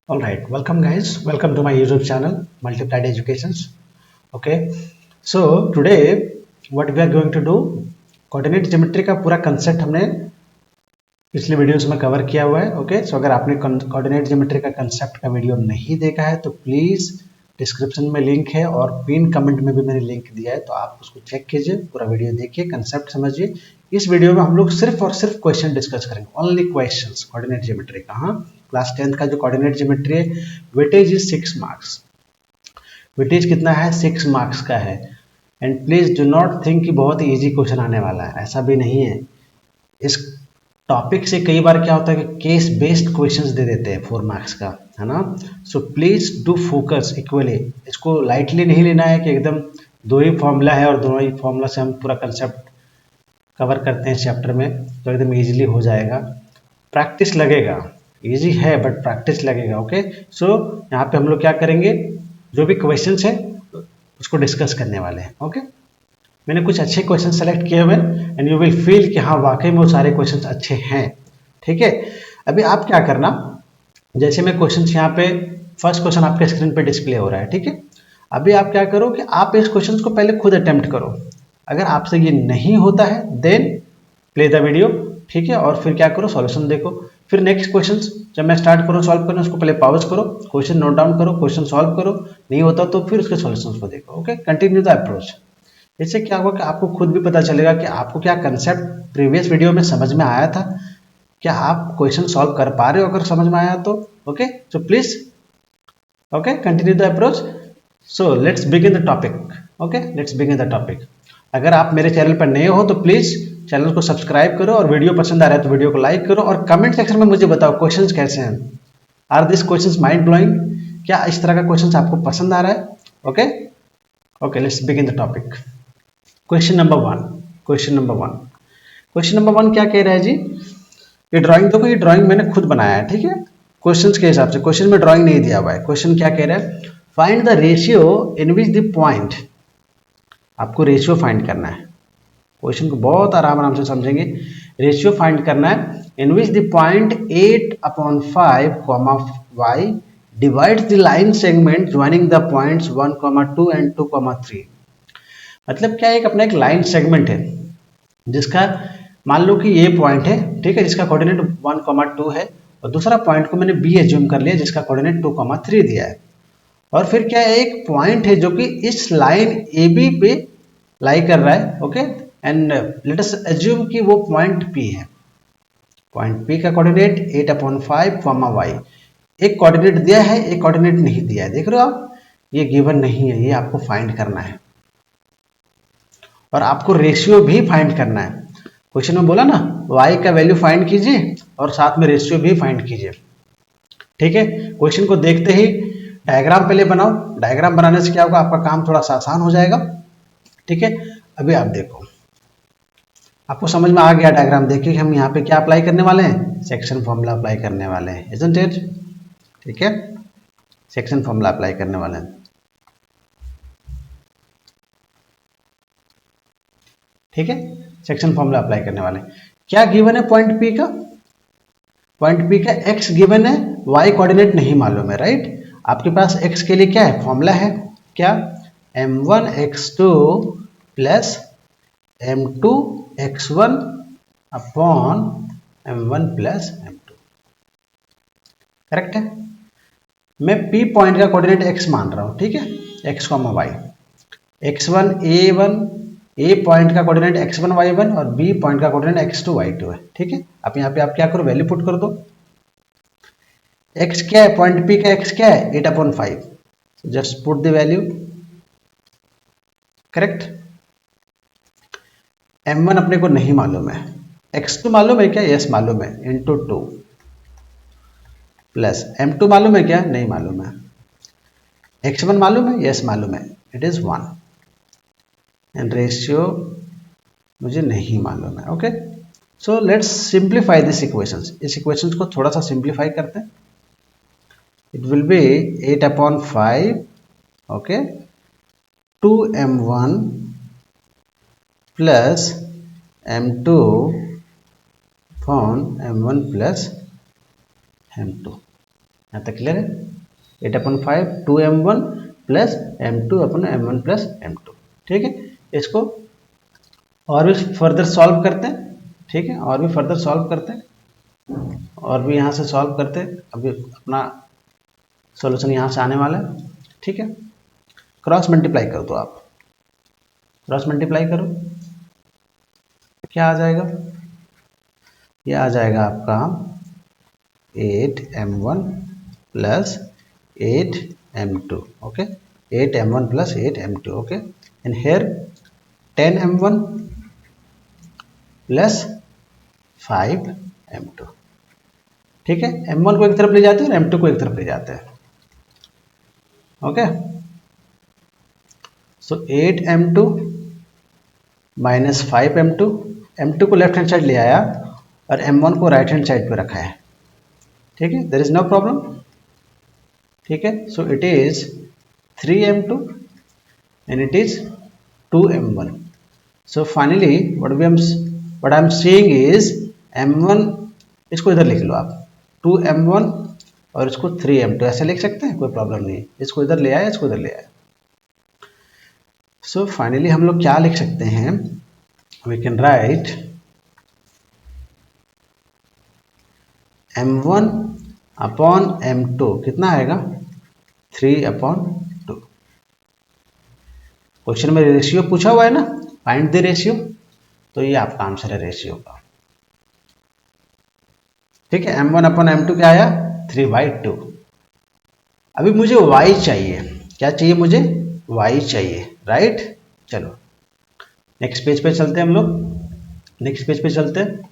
All right, welcome guys. Welcome to my YouTube channel, Multiplied Educations. Okay, so today what we are going to do, coordinate geometry का पूरा concept हमने पिछले videos में cover किया हुआ है. Okay, so अगर आपने कोऑर्डिनेट ज्योमेट्री का कंसेप्ट का वीडियो नहीं देखा है तो प्लीज़ डिस्क्रिप्शन में लिंक है और पिन कमेंट में भी मैंने लिंक दिया है, तो आप उसको चेक कीजिए, पूरा वीडियो देखिए, कंसेप्ट समझिए. इस वीडियो में हम लोग सिर्फ और सिर्फ क्वेश्चन डिस्कस करेंगे, ओनली क्वेश्चंस कोऑर्डिनेट ज्योमेट्री का. हाँ, क्लास 10th का जो कोऑर्डिनेट ज्योमेट्री है, वेटेज इज 6 मार्क्स. वेटेज कितना है? 6 मार्क्स का है. And please do not think कि बहुत इजी क्वेश्चन आने वाला है, ऐसा भी नहीं है. इस टॉपिक से कई बार क्या होता है कि केस बेस्ड क्वेश्चंस दे देते हैं 4 मार्क्स का, है ना. So please do focus equally. इसको लाइटली नहीं लेना है कि एकदम दो ही फॉर्मूला है और दोनों ही फॉर्मूला से हम पूरा कंसेप्ट कवर करते हैं चैप्टर में तो एकदम इजीली हो जाएगा. प्रैक्टिस लगेगा, इजी है बट प्रैक्टिस लगेगा. ओके, सो यहाँ पे हम लोग क्या करेंगे, जो भी क्वेश्चंस है उसको डिस्कस करने वाले हैं. ओके, मैंने कुछ अच्छे क्वेश्चन सेलेक्ट किए हुए एंड यू विल फील कि हाँ वाकई में वो सारे क्वेश्चन अच्छे हैं. ठीक है, अभी आप क्या करना, जैसे मैं क्वेश्चन यहाँ पे फर्स्ट क्वेश्चन आपके स्क्रीन पे डिस्प्ले हो रहा है. ठीक है, अभी आप क्या करो कि आप इस क्वेश्चन को पहले खुद अटेम्प्ट करो. अगर आपसे ये नहीं होता है देन प्ले द वीडियो. ठीक है, और फिर क्या करो, सॉल्यूशन देखो. फिर नेक्स्ट क्वेश्चन जब मैं स्टार्ट करूँ सॉल्व करना, उसको पहले पॉज करो, क्वेश्चन नोट डाउन करो, क्वेश्चन सॉल्व करो, नहीं होता तो फिर उसके सॉल्यूशंस को देखो. Okay, continue the approach. इससे क्या होगा कि आपको खुद भी पता चलेगा कि आपको क्या कंसेप्ट प्रीवियस वीडियो में समझ में आया था, क्या आप क्वेश्चन सॉल्व कर पा रहे हो अगर समझ में आया तो. Okay, so please okay continue the approach. So let's begin the topic. Okay, let's begin the topic. अगर आप मेरे चैनल पर नए हो तो प्लीज चैनल को सब्सक्राइब करो और वीडियो पसंद आ रहा है तो वीडियो को लाइक करो और कमेंट सेक्शन में मुझे बताओ क्वेश्चंस कैसे हैं. Are this questions mind blowing? क्या इस तरह का क्वेश्चंस आपको पसंद आ रहा है? Okay okay, let's begin the topic. Question number one. Question number one क्या कह रहा है जी, ये ड्राइंग देखो, ये ड्राइंग मैंने खुद बनाया है. ठीक है, क्वेश्चंस के हिसाब से, क्वेश्चन में ड्राइंग नहीं दिया हुआ है. क्वेश्चन क्या कह रहा है, find the ratio in which the point. आपको रेशियो फाइंड करना है. क्वेश्चन को बहुत आराम आराम से समझेंगे. रेशियो फाइंड करना है in which the point 8/5 y divides the line segment joining the points 1, 2 and 2, 3. मतलब क्या है, एक अपना एक लाइन सेगमेंट है जिसका मान लो कि ये पॉइंट है, ठीक है, जिसका कोऑर्डिनेट 1, 2 है, और दूसरा पॉइंट को मैंने बी एज्यूम कर लिया जिसका कोऑर्डिनेट 2, 3 दिया है. और फिर क्या है, एक पॉइंट है जो कि इस लाइन ए बी पे लाई कर रहा है. Okay, and let us assume कि वो पॉइंट पी है. पॉइंट पी का कोऑर्डिनेट 8/5 y. एक कोऑर्डिनेट दिया है, एक कोऑर्डिनेट नहीं दिया है. देख रहे हो आप, ये गिवन नहीं है, ये आपको फाइंड करना है और आपको रेशियो भी फाइंड करना है. क्वेश्चन में बोला ना, y का वैल्यू फाइंड कीजिए और साथ में रेशियो भी फाइंड कीजिए. ठीक है, क्वेश्चन को देखते ही डायग्राम पहले बनाओ. डायग्राम बनाने से क्या होगा, आपका काम थोड़ा सा आसान हो जाएगा. ठीक है, अभी आप देखो, आपको समझ में आ गया डायग्राम देखिए हम यहाँ पे क्या अप्लाई करने वाले हैं, सेक्शन फॉर्मूला अप्लाई करने वाले हैं, इजंट इट. ठीक है, सेक्शन फॉर्मूला अप्लाई करने वाले हैं. ठीक है, सेक्शन फॉर्मूला अप्लाई करने वाले हैं. क्या गिवन है पॉइंट पी का? पॉइंट पी का x गिवन है, y कोऑर्डिनेट नहीं मालूम है, राइट. आपके पास x के लिए क्या है, फॉर्मूला है क्या, m1x2 plus m2x1 upon m1 plus m2. Correct है. मैं p पॉइंट का कोऑर्डिनेट x मान रहा हूं. ठीक है, x, y. x1 a1, a point का कोऑर्डिनेट x1 y1 और b पॉइंट का कोऑर्डिनेट x2 y2 है. ठीक है, अब यहाँ पे आप क्या करो, वैल्यू पुट कर दो. x क्या है, पॉइंट p का x क्या है, 8/5. Just put the value. Correct. m1 अपने को नहीं मालूम है, x2 मालूम है क्या, यस मालूम है, इंटू 2 प्लस m2 मालूम है क्या, नहीं मालूम है. x1 मालूम है, यस मालूम है, इट इज 1. एंड रेशियो मुझे नहीं मालूम है. Okay, so let's simplify this equations. इस इक्वेशंस को थोड़ा सा सिंप्लीफाई करते हैं. It will B 8/5. Okay, 2m1 plus m2 upon m1 plus m2. यहाँ तक क्लियर है। 8/5 2m1 प्लस m2 अपन m1 प्लस m2। ठीक है, इसको और भी फर्दर सॉल्व करते हैं। ठीक है, और भी फर्दर सॉल्व करते हैं, और भी यहाँ से सॉल्व करते हैं। अभी अपना सॉल्यूशन यहाँ से आने वाला है। ठीक है, क्रॉस मल्टीप्लाई कर दो आप, क्रॉस मल्टीप्लाई करो, क्या आ जाएगा? ये आ जाएगा आपका 8m1 plus 8m2। Okay, 8m1 plus 8m2। Okay, and here 10m1 plus 5m2। ठीक है, m1 को एक तरफ ले जाते हैं और m2 को एक तरफ ले जाते हैं। ओके, सो 8m2 माइनस 5m2, m2 को लेफ्ट हैंड साइड ले आया और m1 को राइट हैंड साइड पे रखा है। ठीक है, देयर इज नो प्रॉब्लम। ठीक है, so it is 3m2 and it is 2m1। So finally what I am seeing is m1, इसको इधर लिख लो आप 2m1 और इसको 3m2, ऐसे लिख सकते हैं, कोई प्रॉब्लम नहीं है। इसको इधर ले आया, इसको इधर ले आया। सो फाइनली हम लोग क्या लिख सकते हैं? We can write m1 upon m2 कितना आएगा? 3/2। क्वेश्चन में रेशियो पूछा हुआ है ना, फाइंड द रेशियो, तो ये आपका आंसर है रेशियो का। ठीक है, m1 अपॉन m2 क्या आया? 3/2। अभी मुझे y चाहिए, क्या चाहिए मुझे? y चाहिए, राइट। चलो नेक्स्ट पेज पे चलते हैं हम लोग, नेक्स्ट पेज पे चलते हैं।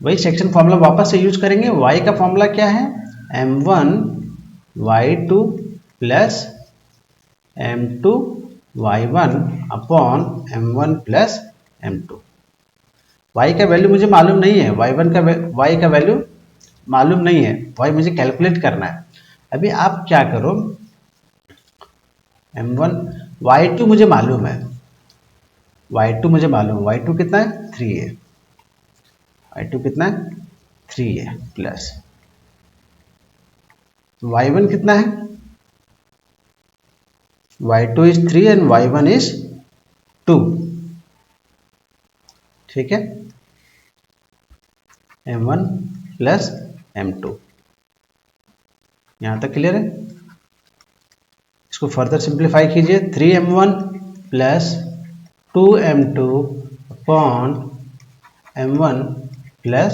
वही सेक्शन फॉर्मूला वापस से यूज करेंगे। y का फॉर्मूला क्या है? m1 y2 plus m2 y1 upon m1 plus m2। y का वैल्यू मुझे मालूम नहीं है, y का वैल्यू मालूम नहीं है, y मुझे कैलकुलेट करना है। अभी आप क्या करो, m1 y2 मुझे मालूम है, y2 मुझे मालूम है, y2 कितना है? 3 है। y2 कितना है? 3 है प्लस y1 कितना है? y2 is 3 and y1 is 2। ठीक है, m1 प्लस m2, यहां तक क्लियर है। इसको फर्दर सिंप्लीफाई कीजिए, 3m1 plus 2m2 upon m1 plus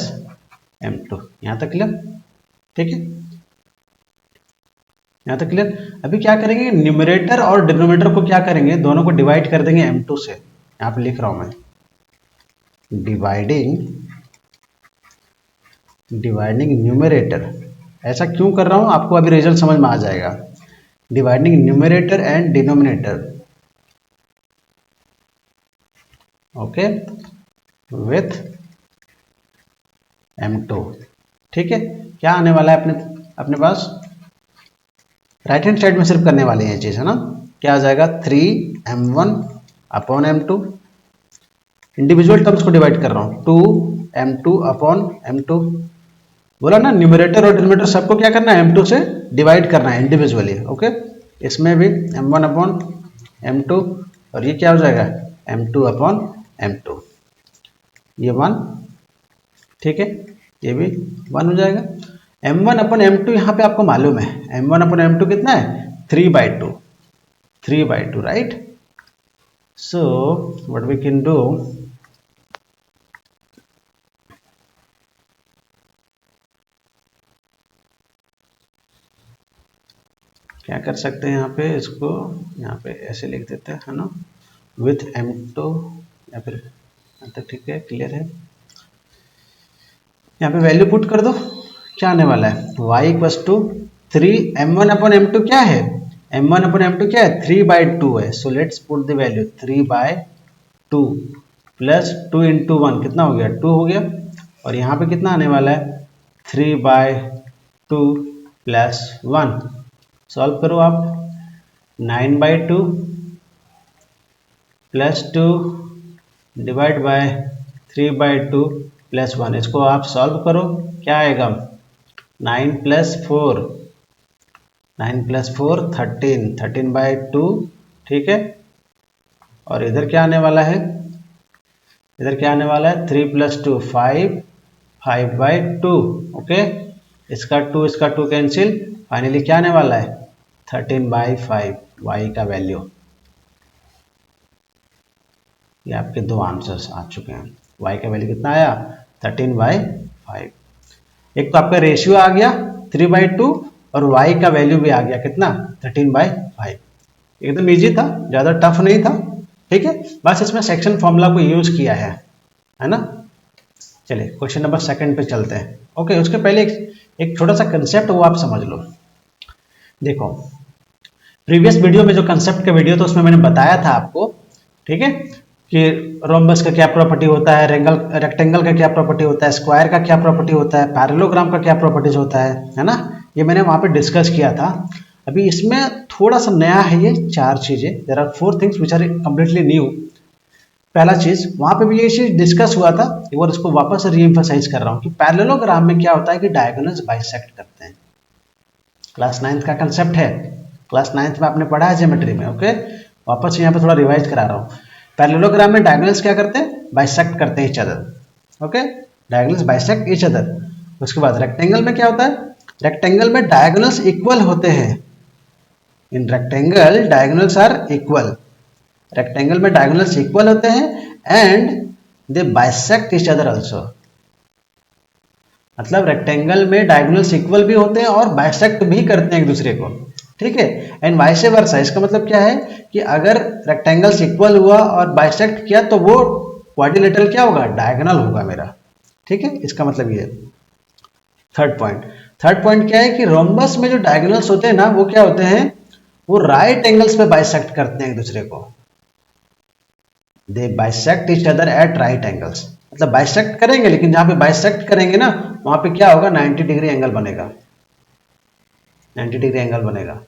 m2, यहां तक क्लियर। ठीक है, यहां तक क्लियर। अभी क्या करेंगे, न्यूमरेटर और डिनोमिनेटर को क्या करेंगे, दोनों को डिवाइड कर देंगे m2 से। यहां पे लिख रहा हूं मैं, डिवाइडिंग न्यूमरेटर। ऐसा क्यों कर रहा हूं, आपको अभी रिजल्ट समझ में आ जाएगा। Dividing numerator and denominator, okay, with m2। ठीक है, क्या आने वाला है अपने पास? राइट हैंड साइड में सिर्फ करने वाले हैं ये चीज, है ना। क्या आ जाएगा? 3m1 upon m2, individual terms को डिवाइड कर रहा हूं, 2m2 अपॉन m2। बोला ना, न्यूमरेटर और डिनोमिनेटर सबको क्या करना है? m2 से डिवाइड करना है इंडिविजुअली। ओके, इसमें भी m1 अपॉन m2, और ये क्या हो जाएगा? m2 अपॉन m2, ये 1। ठीक है, ये भी 1 हो जाएगा। m1 अपॉन m2 यहाँ पे आपको मालूम है, m1 अपॉन m2 कितना है? 3/2, 3/2, right. So what we can do, क्या कर सकते हैं यहाँ पे, इसको यहाँ पे ऐसे लिख देते हैं, है ना, विथ m2, या फिर यहाँ तक ठीक है, क्लियर है। यहाँ पे वैल्यू पुट कर दो, क्या आने वाला है? y equals to 3m1 upon m2 क्या है? m1 अपॉन m2 क्या है? 3/2 है। So let's put the value 3/2 plus 2 into 1 कितना हो गया? 2 हो गया। और यहाँ पे कितना आने वाला है? 3/2 प्लस 1। सॉल्व करो आप, 9/2 प्लस 2 डिवाइड बाय 3/2 +1, इसको आप सॉल्व करो, क्या आएगा 9 + 4, 9 + 4 13, 13/2, ठीक है। और इधर क्या आने वाला है, इधर क्या आने वाला है 3 + 2 5, 5/2, ओके। इसका 2 कैंसिल, फाइनली क्या आने वाला है 13/5, y का वैल्यू। ये आपके दो आंसर्स आ चुके हैं। y का वैल्यू कितना आया 13/5। एक तो आपका रेशियो आ गया 3/2 और y का वैल्यू भी आ गया कितना 13/5। एकदम इजी था, ज़्यादा टफ नहीं था, ठीक है। बस इसमें सेक्शन फॉर्मूला को यूज किया है ना। चलिए क्वेश्चन नंबर 2 पे चलते हैं। ओके, उसके पहले एक छोटा सा कंसेप्ट वो आप समझ लो। देखो प्रीवियस वीडियो में जो कंसेप्ट का वीडियो था उसमें मैंने बताया था आपको, ठीक है, कि रोम्बस का क्या प्रॉपर्टी होता है, रेक्टेंगल का क्या प्रॉपर्टी होता है, स्क्वायर का क्या प्रॉपर्टी होता है, पैरेललोग्राम का क्या प्रॉपर्टीज होता है ना। ये मैंने वहाँ पे डिस्कस किया था। अभी इसमें थोड़ा सा नया है ये 4 चीज़ें, there are 4 things which are completely new. पहला चीज़ वहाँ पे भी ये चीज़ डिस्कस हुआ था, एक बार इसको वापस री एम्फसाइज कर रहा हूँ कि पैरेललोग्राम में क्या होता है कि डायगोनल्स बाइसेक्ट करते हैं। क्लास 9th का कंसेप्ट है, क्लास 9th में आपने पढ़ा है ज्योमेट्री में, ओके। वापस यहाँ पे थोड़ा रिवाइज करा रहा हूँ। पैरेललोग्राम में डायगोनल्स क्या करते हैं, बाइसेक्ट करते हैं each other, okay. Diagonals bisect each other. उसके बाद रेक्टेंगल में क्या होता है, रेक्टेंगल में डायगोनल्स इक्वल होते हैं। In rectangle diagonals are equal, rectangle में डायगोनल्स इक्वल होते हैं and they bisect each other also. मतलब रेक्टेंगल में डायगोनल्स इक्वल भी होते हैं और बाइसेक्ट भी करते हैं एक दूसरे को, ठीक है। एंड वाइस वर्सा, इसका मतलब क्या है कि अगर रेक्टेंगल्स इक्वल हुआ और बाइसेक्ट किया तो वो क्वाड्रिलेटरल क्या होगा, डायगोनल होगा मेरा, ठीक है। इसका मतलब ये। थर्ड पॉइंट क्या है कि रोम्बस में जो डायगोनल्स होते हैं ना वो क्या होते हैं, वो राइट एंगल्स पे बाइसेक्ट करते हैं एक दूसरे को। They bisect each other at right angles, मतलब बाइसेक्ट करेंगे लेकिन जहां पे बाइसेक्ट करेंगे ना वहां पे क्या होगा 90 डिग्री एंगल बनेगा, 90 डिग्री एंगल बनेगा,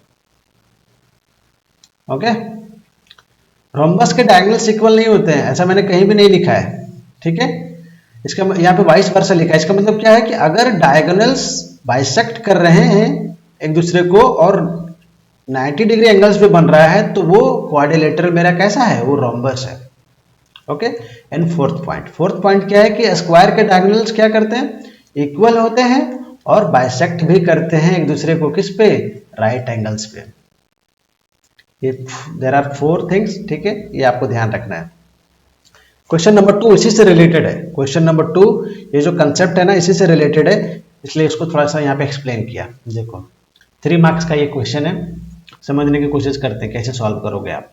ओके। रोम्बस के डायगोनल्स इक्वल नहीं होते हैं, ऐसा मैंने कहीं भी नहीं लिखा है, ठीक है। इसका यहाँ पे वाइस वर्सा लिखा है। इसका मतलब क्या है कि अगर डायगोनल्स बाइसेक्ट कर रहे हैं एक दूसरे को और 90 डिग्री एंगल्स पे बन रहा है तो वो क्वाड्रिलेटरल मेरा कैसा है, वो रोम्बस है, ओके। एंड फोर्थ पॉइंट क्या है कि स्क्वायर के डायगोनल्स क्या करते हैं, इक्वल होते हैं और बाइसेक्ट भी करते हैं एक दूसरे को, किस पे, राइट एंगल्स पे। ये देयर आर 4 थिंग्स, ठीक है, ये आपको ध्यान रखना है। क्वेश्चन नंबर 2 इसी से रिलेटेड है। क्वेश्चन नंबर 2 ये जो कंसेप्ट है ना इसी से रिलेटेड है, इसलिए इसको थोड़ा सा यहाँ पे एक्सप्लेन किया। देखो 3 मार्क्स का ये क्वेश्चन है, समझने की कोशिश करते हैं कैसे सॉल्व करोगे आप।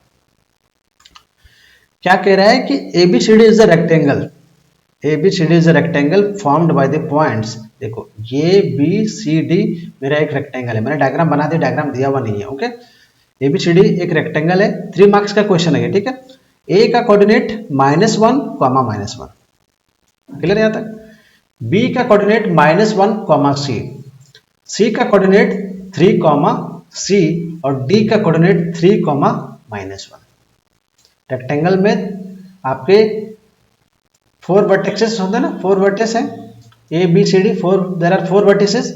क्या कह रहा है कि ABCD is the rectangle, ABCD is the rectangle formed by the points. देखो ABCD मेरा एक रेक्टेंगल है, मैंने डायग्राम बना दिया, डायग्राम दिया हुआ नहीं है, ओके। ABCD एक रेक्टेंगल है, 3 मार्क्स का क्वेश्चन है, ठीक है। A का कोऑर्डिनेट -1, -1, क्लियर यहाँ तक। B का कोऑर्डिनेट -1, C का कोऑर्डिनेट 3, C और D का कोऑर्डिनेट 3, -1। रेक्टेंगल में आपके 4 वर्टेक्सेस होते हैं ना, 4 वर्टेक्स हैं ABCD, 4, there are 4 vertices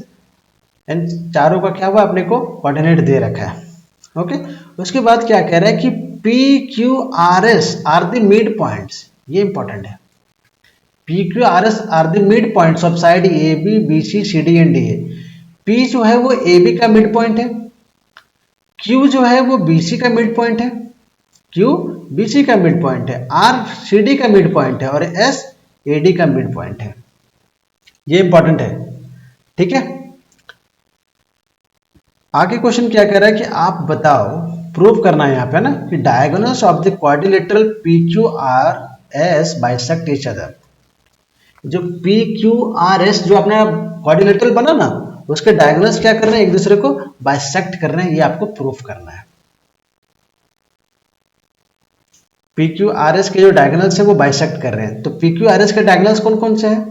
and चारों का क्या हुआ अपने को कोऑर्डिनेट दे रखा है, ओके। उसके बाद क्या कह रहा है कि PQRS are the mid points, ये इंपॉर्टेंट है। PQRS are the mid points of side AB, BC, CD and DA। P जो है वो AB का मिड पॉइंट है, Q जो है वो BC का मिड पॉइंट है, Q BC का मिड पॉइंट है, R CD का मिड पॉइंट है और S AD का मिड पॉइंट है। ये इंपॉर्टेंट है, ठीक है। आगे क्वेश्चन क्या कह रहा है कि आप बताओ, प्रूव करना है यहाँ पे ना कि diagonals of the quadrilateral PQRS bisect each other. जो PQRS जो अपना क्वाड्रिलेटरल बना ना उसके डायगोनल्स क्या कर रहे हैं, एक दूसरे को बाइसेक्ट कर रहे हैं, ये आपको प्रूफ करना है। PQRS के जो डायगोनल्स है वो बाइसेक्ट कर रहे हैं, तो PQRS के डायगोनल्स कौन कौन से हैं,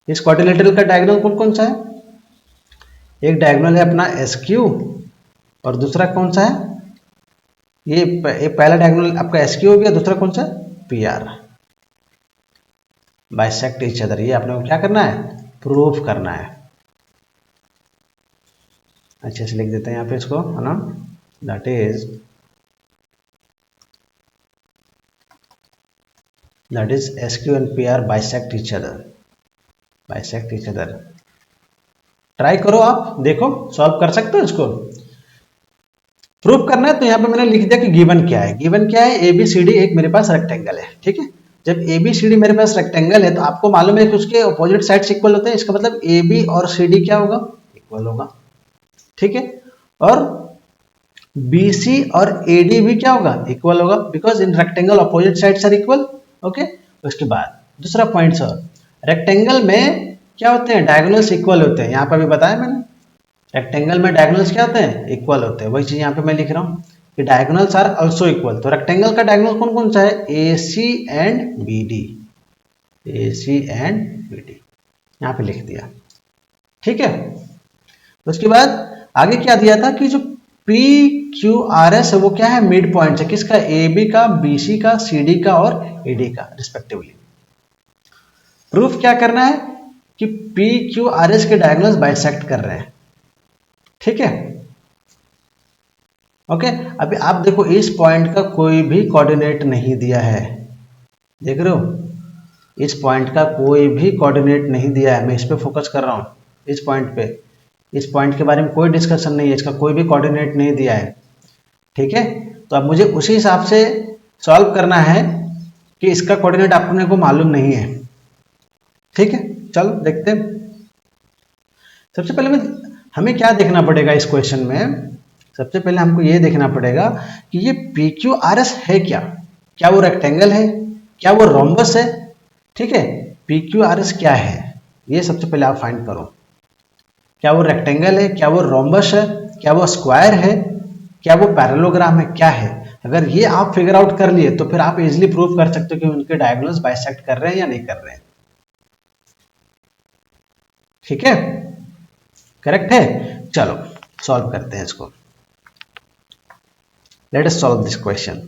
इस क्वाड्रिलेटरल का डायगोनल कौन कौन सा है, एक डायगोनल है अपना SQ और दूसरा कौन सा है, ये पहला डायगोनल आपका SQ हो गया, दूसरा कौन सा PR, बाइसेक्ट ईच अदर, ये आपने को क्या करना है, प्रूफ करना है। अच्छे से लिख देते हैं यहाँ पे इसको, है ना, that is SQ and PR bisect each other, bisect each other. Try करो, आप देखो सॉल्व कर सकते हो इसको। प्रूफ करना है तो यहाँ पे मैंने लिख दिया कि गिवन क्या है। गिवन क्या है, ABCD एक मेरे पास रेक्टेंगल है, ठीक है। जब ABCD मेरे पास रेक्टेंगल है तो आपको मालूम है कि उसके अपोजिट साइड्स इक्वल होते हैं, इसका मतलब AB और CD क्या होगा, इक्वल होगा, ठीक है। और BC और AD भी क्या होगा, इक्वल होगा, because in rectangle opposite sides are equal, okay. उसके बाद दूसरा पॉइंट सर, रेक्टेंगल में क्या होते हैं, डायगोनल्स इक्वल होते हैं। यहाँ पर भी बताया मैंने, रेक्टेंगल में डायगोनल्स क्या होते हैं, इक्वल होते हैं। वही चीज यहाँ पे मैं लिख रहा हूँ कि डायगोनल्स आर आल्सो इक्वल। तो रेक्टेंगल का डायगोनल कौन कौन सा है, AC and BD, AC and BD, यहाँ पे लिख दिया, ठीक है। उसके बाद आगे क्या दिया था कि जो PQRS है वो क्या है, मिड पॉइंट है, किसका, AB का, BC का, CD का और AD का रिस्पेक्टिवली। प्रूफ क्या करना है कि PQRS के डायगोनल्स बाइसेक्ट कर रहे हैं, ठीक है, ओके। अभी आप देखो इस पॉइंट का कोई भी कोऑर्डिनेट नहीं दिया है, देख रहे हो, इस पॉइंट का कोई भी कोऑर्डिनेट नहीं दिया है। मैं इस पे फोकस कर रहा हूँ, इस पॉइंट पे, इस पॉइंट के बारे में कोई डिस्कशन नहीं है, इसका कोई भी कोऑर्डिनेट नहीं दिया है, ठीक है। तो अब मुझे उसी हिसाब से सॉल्व करना है कि इसका कोऑर्डिनेट अपने को मालूम नहीं है, ठीक है। चलो देखते हैं। सबसे पहले हमें क्या देखना पड़ेगा इस क्वेश्चन में, सबसे पहले हमको ये देखना पड़ेगा कि ये PQRS है क्या, क्या वो रेक्टेंगल है, क्या वो रोम्बस है, ठीक है। PQRS क्या है ये सबसे पहले आप फाइंड करो, क्या वो रेक्टेंगल है, क्या वो रोम्बस है, क्या वो स्क्वायर है, क्या वो पैरेललोग्राम है, क्या है। अगर ये आप फिगर आउट कर लिए तो फिर आप इजिली प्रूव कर सकते हो कि उनके डायगोनल्स बाइसेक्ट कर रहे हैं या नहीं कर रहे हैं, ठीक है, करेक्ट है। चलो सॉल्व करते हैं इसको, let us solve this question.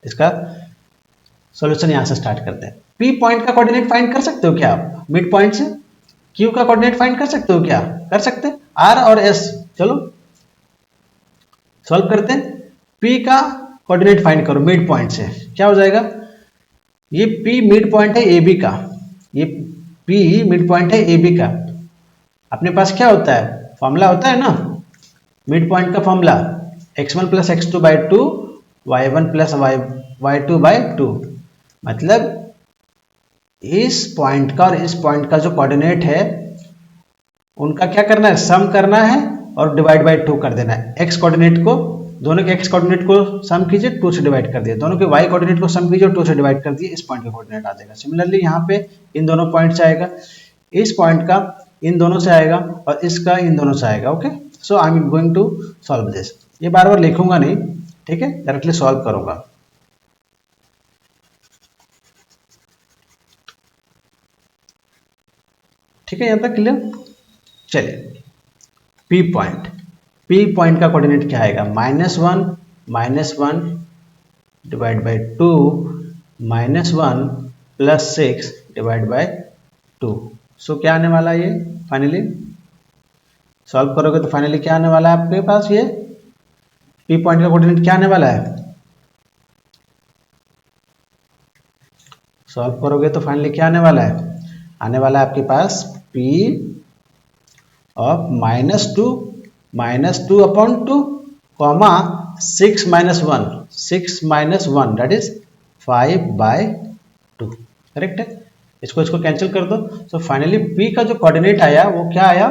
इसका सॉल्यूशन यहां से स्टार्ट करते हैं। P पॉइंट का कोऑर्डिनेट फाइंड कर सकते हो क्या आप, मिड पॉइंट से। Q का कोऑर्डिनेट फाइंड कर सकते हो क्या, कर सकते हैं। R और S, चलो सॉल्व करते हैं। P का कोऑर्डिनेट फाइंड करो मिड पॉइंट से, क्या हो जाएगा, ये P मिड पॉइंट है AB का, ये P मिड पॉइंट है AB का। अपने पास क्या होता है, फॉर्मूला होता है ना, मिड पॉइंट का formula x1 plus x2 by 2, y1 plus y2 by 2। मतलब इस पॉइंट का और इस पॉइंट का जो कोऑर्डिनेट है उनका क्या करना है, सम करना है और डिवाइड बाई 2 कर देना है। x कोऑर्डिनेट को, दोनों के x कोऑर्डिनेट को सम कीजिए, 2 से डिवाइड कर दिए, दोनों के y कोऑर्डिनेट को सम कीजिए और 2 से डिवाइड कर दिए, इस पॉइंट का कोऑर्डिनेट आ जाएगा। सिमिलरली यहाँ पे इन दोनों पॉइंट से आएगा, इस पॉइंट का इन दोनों से आएगा और इसका इन दोनों से आएगा, okay. So I am going to solve this, ये बार बार लिखूंगा नहीं, ठीक है, डायरेक्टली सॉल्व करूंगा। ठीक है, यहां तक क्लियर। चलिए P पॉइंट का कोऑर्डिनेट क्या आएगा, -1 divide by 2 -1 plus 6 divide by 2। सो क्या आने वाला है ये, फाइनली सॉल्व करोगे तो फाइनली क्या आने वाला है आपके पास, ये P पॉइंट का कोऑर्डिनेट क्या आने वाला है, सॉल्व करोगे तो फाइनली क्या आने वाला है, आने वाला है आपके पास P of -2 upon 2 comma 6 minus 1 that is 5/2, correct है। इसको कैंसिल कर दो। सो फाइनली P का जो कोऑर्डिनेट आया वो क्या आया,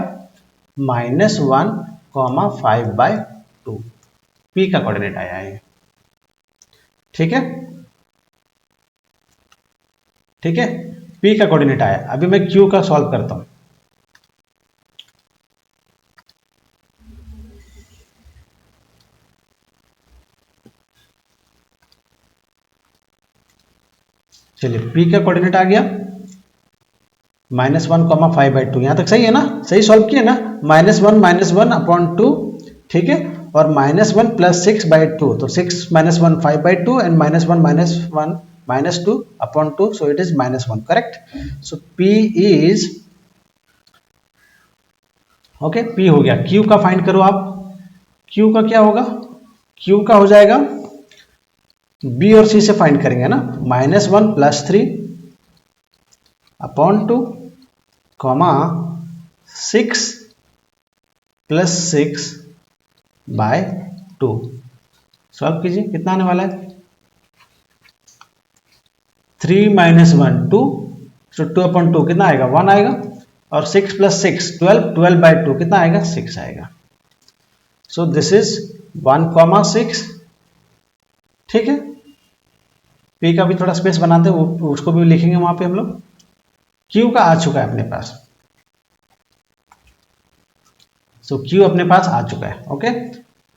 -1 कॉमा 5/2, P का कोऑर्डिनेट आया है, ठीक है, ठीक है, P का कोऑर्डिनेट आया। अभी मैं Q का सॉल्व करता हूं। चलिए P का कोऑर्डिनेट आ गया -1 कॉमा 5/2, यहां तक सही है ना, सही सॉल्व किया ना, -1 अपॉन 2, ठीक है, और -1 प्लस 6/2, तो 6 - 1 5/2 and -1 - 1 -2 upon 2, so it is -1, correct? So P is okay, P हो गया। Q का फाइंड करो आप। Q का क्या होगा? Q का हो जाएगा B और C से फाइंड करेंगे ना, -1 + 3 अपॉन 2 कॉमा 6 + 6 बाय 2। सॉल्व कीजिए, कितना आने वाला है? 3 - 1 2, so 2 अपॉन 2 कितना आएगा? 1 आएगा। और 6 + 6 12, 12 बाई 2 कितना आएगा? 6 आएगा। सो दिस इज 1,6। ठीक है, P का भी थोड़ा स्पेस बनाते हैं, उसको भी लिखेंगे वहां पे हम लोग। Q का आ चुका है अपने पास, सो Q अपने पास आ चुका है। Okay,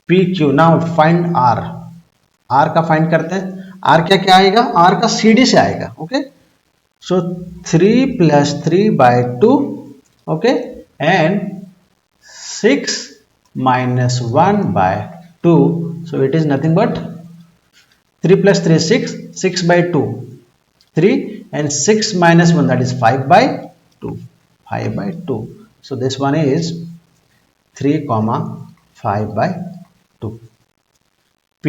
PQ। Now find R। R का फाइंड करते हैं। R क्या क्या आएगा? R का CD से आएगा। Okay, so 3 + 3 by 2, okay, and 6 - 1 by 2, so it is nothing but 3 + 3 6, 6 by 2 3, and 6 - 1 that is 5 by 2, 5 by 2, so this one is 3, 5 by 2। P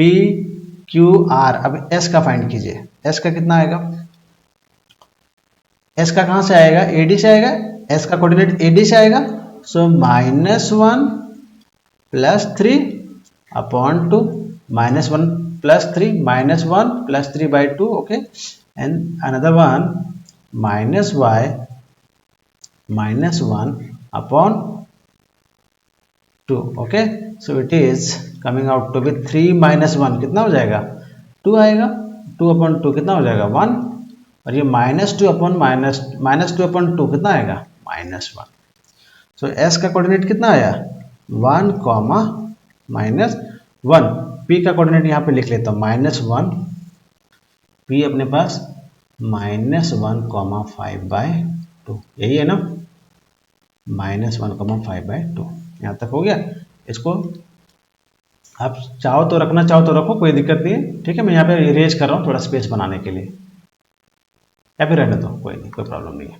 Q R। अब S का फाइंड कीजिए। S का कितना आएगा? S का कहां से आएगा? AD से आएगा। S का कोऑर्डिनेट AD से आएगा, सो -1 + 3 upon 2, -1 + 3 -1 + 3 by 2, okay, and another one -y -1 upon 2, okay, so it is coming out to be 3 - 1 कितना हो जाएगा? 2 आएगा। 2 अपॉन 2 कितना हो जाएगा? 1, और ये -2 अपॉन -2 अपॉन 2 कितना आएगा? -1। सो S का कोऑर्डिनेट कितना आया? 1, -1। P का कोऑर्डिनेट यहाँ पे लिख लेता हूँ, -1। P अपने पास -1, 5 बाय 2, यही है ना? -1, 5 बाय 2, यहाँ तक हो गया। इसको आप चाहो तो रखना, चाहो तो रखो, कोई दिक्कत नहीं है। ठीक है, मैं यहाँ पे इरेज कर रहा हूँ थोड़ा स्पेस बनाने के लिए, या फिर रहने दो, कोई नहीं, कोई प्रॉब्लम नहीं है।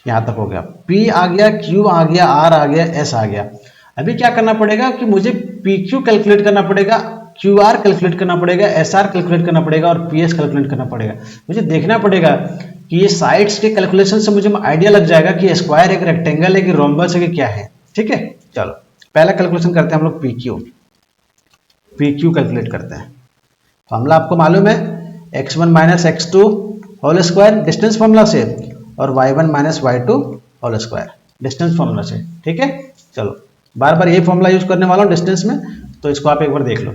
यहाँ तक हो गया। P आ गया, Q आ गया, R आ गया, S आ गया। अभी क्या करना पड़ेगा कि मुझे PQ कैलकुलेट करना पड़ेगा, QR कैलकुलेट करना पड़ेगा, SR कैलकुलेट करना पड़ेगा, और PS कैलकुलेट करना पड़ेगा। मुझे देखना पड़ेगा कि ये साइड्स के कैलकुलेशन से मुझे आइडिया लग जाएगा कि स्क्वायर है कि रेक्टेंगल है कि रोम्बस है कि क्या है। ठीक है, चलो पहला कैलकुलेशन करते हैं हम लोग। PQ कैलकुलेट करते हैं। फॉर्मूला आपको मालूम है, x1 - x2 whole square distance formula से, और y1 - y2 whole square distance formula से। ठीक है, चलो बार बार ये फॉर्मूला यूज करने वाला हूँ डिस्टेंस में, तो इसको आप एक बार देख लो।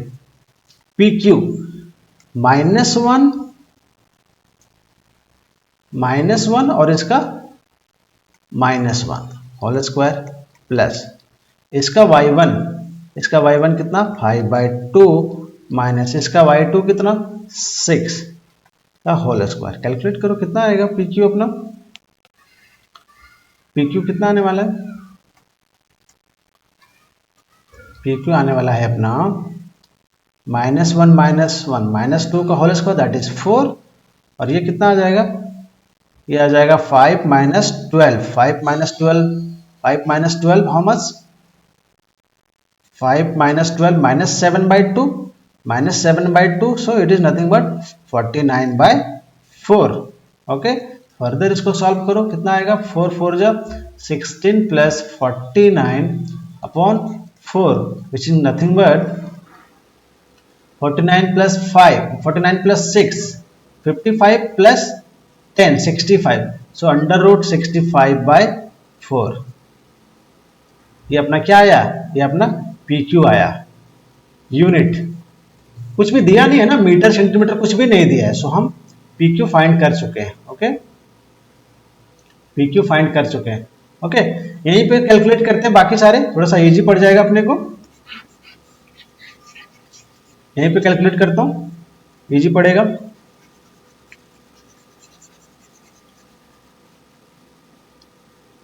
PQ -1 और इसका -1 होल स्क्वायर प्लस इसका y1 कितना? 5/2 माइनस इसका y2 कितना? 6 का होल स्क्वायर। कैलकुलेट करो कितना आएगा PQ अपना। PQ कितना आने वाला है? PQ आने वाला है अपना -1 - 2 का होल स्क्वायर दैट इज 4, और ये कितना आ जाएगा? ये आ जाएगा 5 - 12, 5 - 12 how much? 5 - 12 -7/2, -7/2, so it is nothing but 49/4। Okay, further इसको सॉल्व करो, कितना आएगा? 4 4 जा 16 + 49 upon 4, which is nothing but 49 + 5, 49 + 6, 55 + 10, 65, so √65/4। ये अपना क्या आया? ये अपना PQ आया। यूनिट कुछ भी दिया नहीं है ना, मीटर सेंटीमीटर कुछ भी नहीं दिया है, सो हम PQ फाइंड कर चुके हैं। ओके, PQ फाइंड कर चुके हैं। ओके, यहीं पे कैलकुलेट करते हैं बाकी सारे, थोड़ा सा इजी पड़ जाएगा अपने को। यहीं पे कैलकुलेट करता हूं, इजी पड़ेगा।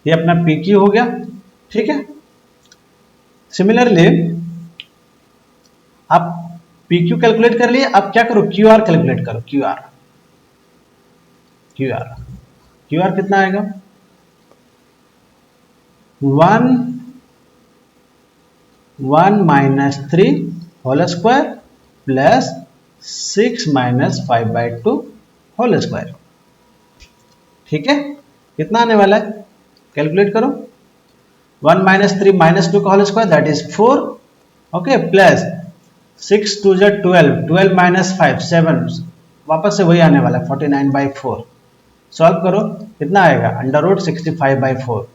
ये अपना PQ हो गया। ठीक है, सिमिलरली आप PQ कैलकुलेट कर लिए, अब क्या करो? QR कैलकुलेट करो। क्यू आर, क्यू आर कितना आएगा 1 minus 3 whole square plus 6 minus 5/2 whole square. ठीक है, कितना आने वाला है कैलकुलेट करो। 1 माइनस 3 माइनस 2 का whole square that is 4, okay, plus 6 2 जा 12, 12 माइनस 5 7, वापस से वही आने वाला है 49/4। सॉल्व करो, कितना आएगा √65/4।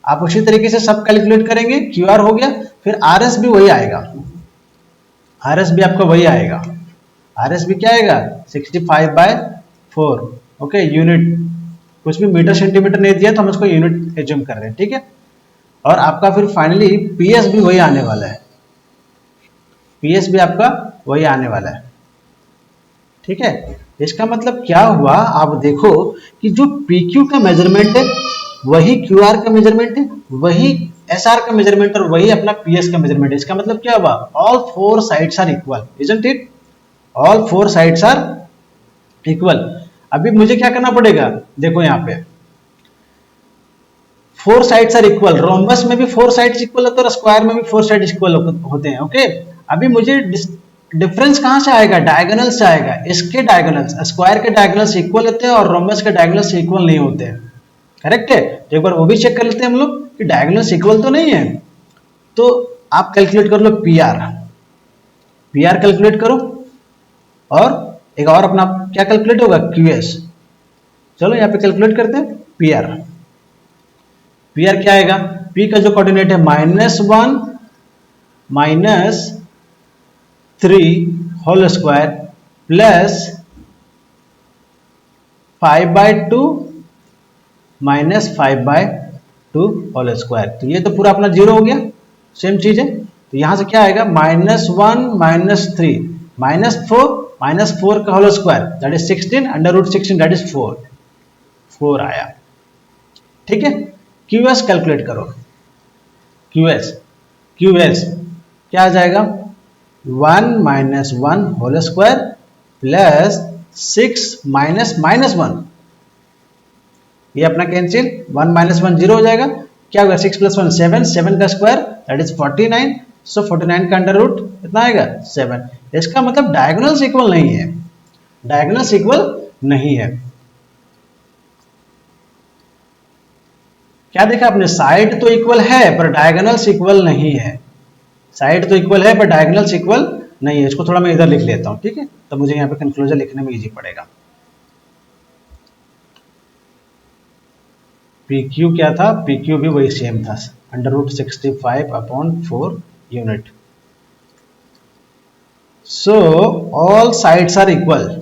आप उसी तरीके से सब कैलकुलेट करेंगे, क्यू आर हो गया, फिर आर एस भी वही आएगा, आर एस भी आपका वही आएगा, आर एस भी क्या आएगा 65/4, ओके, यूनिट, कुछ भी मीटर सेंटीमीटर नहीं दिया तो हम उसको यूनिट एज्यूम कर रहे हैं, ठीक है। और आपका फिर फाइनली पीएस भी वही आने वाला है, पीएस भी आपका वही आने वाला है, ठीक है। इसका मतलब क्या हुआ, आप देखो कि जो पीक्यू का मेजरमेंट है वही क्यूआर का मेजरमेंट है, वही एसआर का मेजरमेंट और वही अपना पीएस का मेजरमेंट है। इसका मतलब क्या हुआ, all 4 sides are equal, isn't it, all 4 sides are equal. अभी मुझे क्या करना पड़ेगा, देखो यहाँ पे 4 साइड्स आर इक्वल, रोम्बस में भी 4 साइड्स इक्वल होते हैं और स्क्वायर में भी 4 साइड्स इक्वल होते हैं, ओके। अभी मुझे डिफरेंस कहां से आएगा, डायगोनल से आएगा। इसके डायगोनल्स, स्क्वायर के डायगोनल्स इक्वल होते हैं और रोम्बस के डायगोनल्स इक्वल नहीं होते हैं, करेक्ट है। तो एक बार वो भी चेक कर लेते हैं हम लोग कि डायगोनल्स इक्वल तो नहीं है। तो आप कैलकुलेट कर लो पीआर, पीआर कैलकुलेट करो, और एक और अपना क्या कैलकुलेट होगा क्यूएस। चलो यहाँ पे कैलकुलेट करते हैं पीआर। पीआर क्या आएगा, पी का जो कोऑर्डिनेट है -1 minus 3 whole square plus 5/2 minus 5/2 whole square. तो ये तो पूरा अपना 0 हो गया, सेम चीज है। तो यहां से क्या आएगा -1 माइनस 3 -4 का whole square that is 16 √16 that is 4 आया, ठीक है। क्यूएस कैलकुलेट करो, क्यूएस क्या आ जाएगा 1 minus 1 whole square plus 6 minus -1, ये अपना कैंसिल, 1 माइनस 1 0 हो जाएगा, क्या होगा 6 + 1 7, 7 का स्क्वायर दैट इज 49, सो 49 का अंडर रूट कितना आएगा 7। इसका मतलब डायगोनल्स इक्वल नहीं है, डायगोनल्स इक्वल नहीं है। क्या देखा आपने, साइड तो इक्वल है पर डायगोनल्स इक्वल नहीं है, साइड तो इक्वल है पर डायगोनल्स इक्वल नहीं है। इसको थोड़ा मैं इधर लिख लेता हूं, ठीक है, तो मुझे यहाँ पे कंक्लूजन लिखने में इजी पड़ेगा। PQ क्या था, PQ भी वही सेम था, √65/4 unit. So all sides are equal,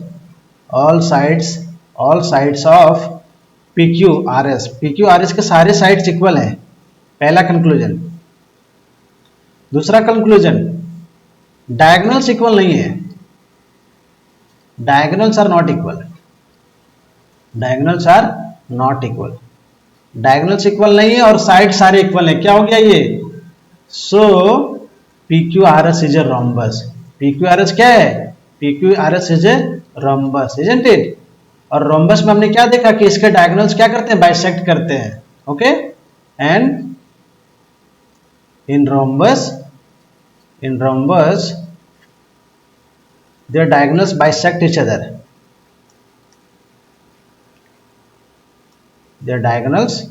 all sides of PQRS, PQRS के सारे साइड्स इक्वल हैं, पहला कंक्लूजन। दूसरा कंक्लूजन, डायगोनल्स इक्वल नहीं है, diagonals are not equal, diagonals are not equal, diagonals equal नहीं है और साइड सारे इक्वल है। क्या हो गया ये, सो PQRS is a rhombus. PQRS क्या है, PQRS is a rhombus, isn't it. और रोम्बस में हमने क्या देखा कि इसके डायगोनल्स क्या करते हैं, बाइसेक्ट करते हैं, okay. And in rhombus their diagonals bisect each other, their diagonals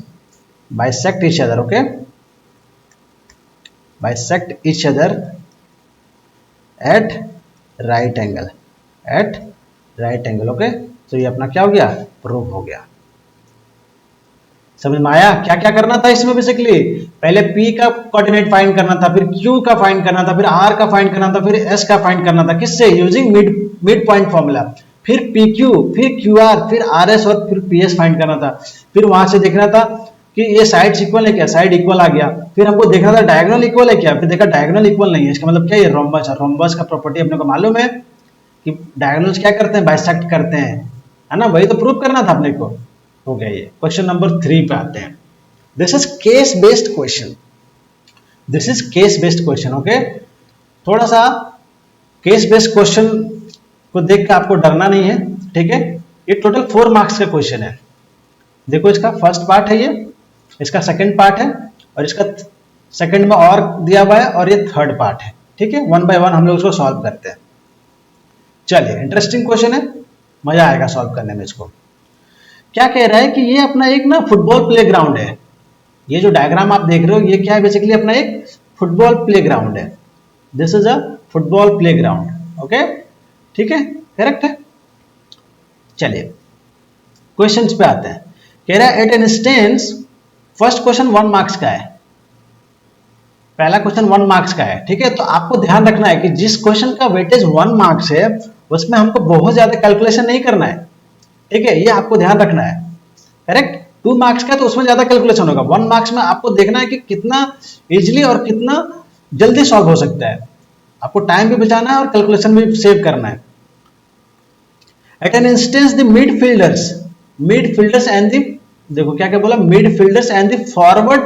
bisect each other, okay, bisect each other at right angle, okay। तो ये अपना क्या हो गया, प्रूफ हो गया। समझ में आया क्या क्या करना था इसमें, बेसिकली पहले P का कोऑर्डिनेट फाइंड करना था, फिर Q का फाइंड करना था, फिर R का फाइंड करना था, फिर S का फाइंड करना था, किससे, यूजिंग मिड पॉइंट फॉर्मूला। फिर PQ, फिर QR, फिर RS और फिर PS फाइंड करना था। फिर वहां से देखना था कि ये साइड्स इक्वल है क्या, साइड इक्वल आ गया। फिर हमको देखना था डायगोनल इक्वल है क्या, फिर देखा डायगोनल इक्वल नहीं है। इसका मतलब क्या, ये रोम्बस है, रोम्बस का प्रॉपर्टी अपने को मालूम है कि डायगोनल्स क्या करते हैं, बाइसेक्ट करते हैं, है ना, वही तो प्रूव करना था अपने को। हो गया ये। क्वेश्चन नंबर 3 पे आते हैं। This is case based question, this is case based question, okay. थोड़ा सा केस बेस्ड क्वेश्चन को देख के आपको डरना नहीं है, ठीक है। ये टोटल 4 मार्क्स का क्वेश्चन है। देखो इसका फर्स्ट पार्ट है, ये इसका सेकंड पार्ट है, और इसका सेकंड में और दिया हुआ है, और ये थर्ड पार्ट है। ठीक है, 1 बाय 1 हम लोग इसको सॉल्व करते हैं। चलिए, इंटरेस्टिंग क्वेश्चन है, मजा आएगा सॉल्व करने में। इसको क्या कह रहा है कि ये अपना एक ना फुटबॉल प्ले ग्राउंड है। ये जो डायग्राम आप देख रहे हो ये क्या है, बेसिकली अपना एक फुटबॉल प्ले ग्राउंड है। This is a football play ground. Okay, ठीक है, करेक्ट है। चलिए क्वेश्चंस पे आते हैं। कह रहा है at an instance, first question 1 marks का है, पहला क्वेश्चन 1 मार्क्स का है। ठीक है, तो आपको ध्यान रखना है कि जिस क्वेश्चन का वेटेज 1 मार्क्स है उसमें हमको बहुत ज्यादा कैलकुलेशन नहीं करना है। ठीक है, ये आपको ध्यान रखना है। करेक्ट, 2 मार्क्स का तो उसमें ज्यादा कैलकुलेशन होगा। 1 मार्क्स में आपको देखना है कि कितना इजिली और कितना जल्दी सॉल्व हो सकता है। आपको टाइम भी बचाना है और कैलकुलेशन भी सेव करना है। At an instance the midfielders and the, देखो क्या क्या बोला, midfielders and the forward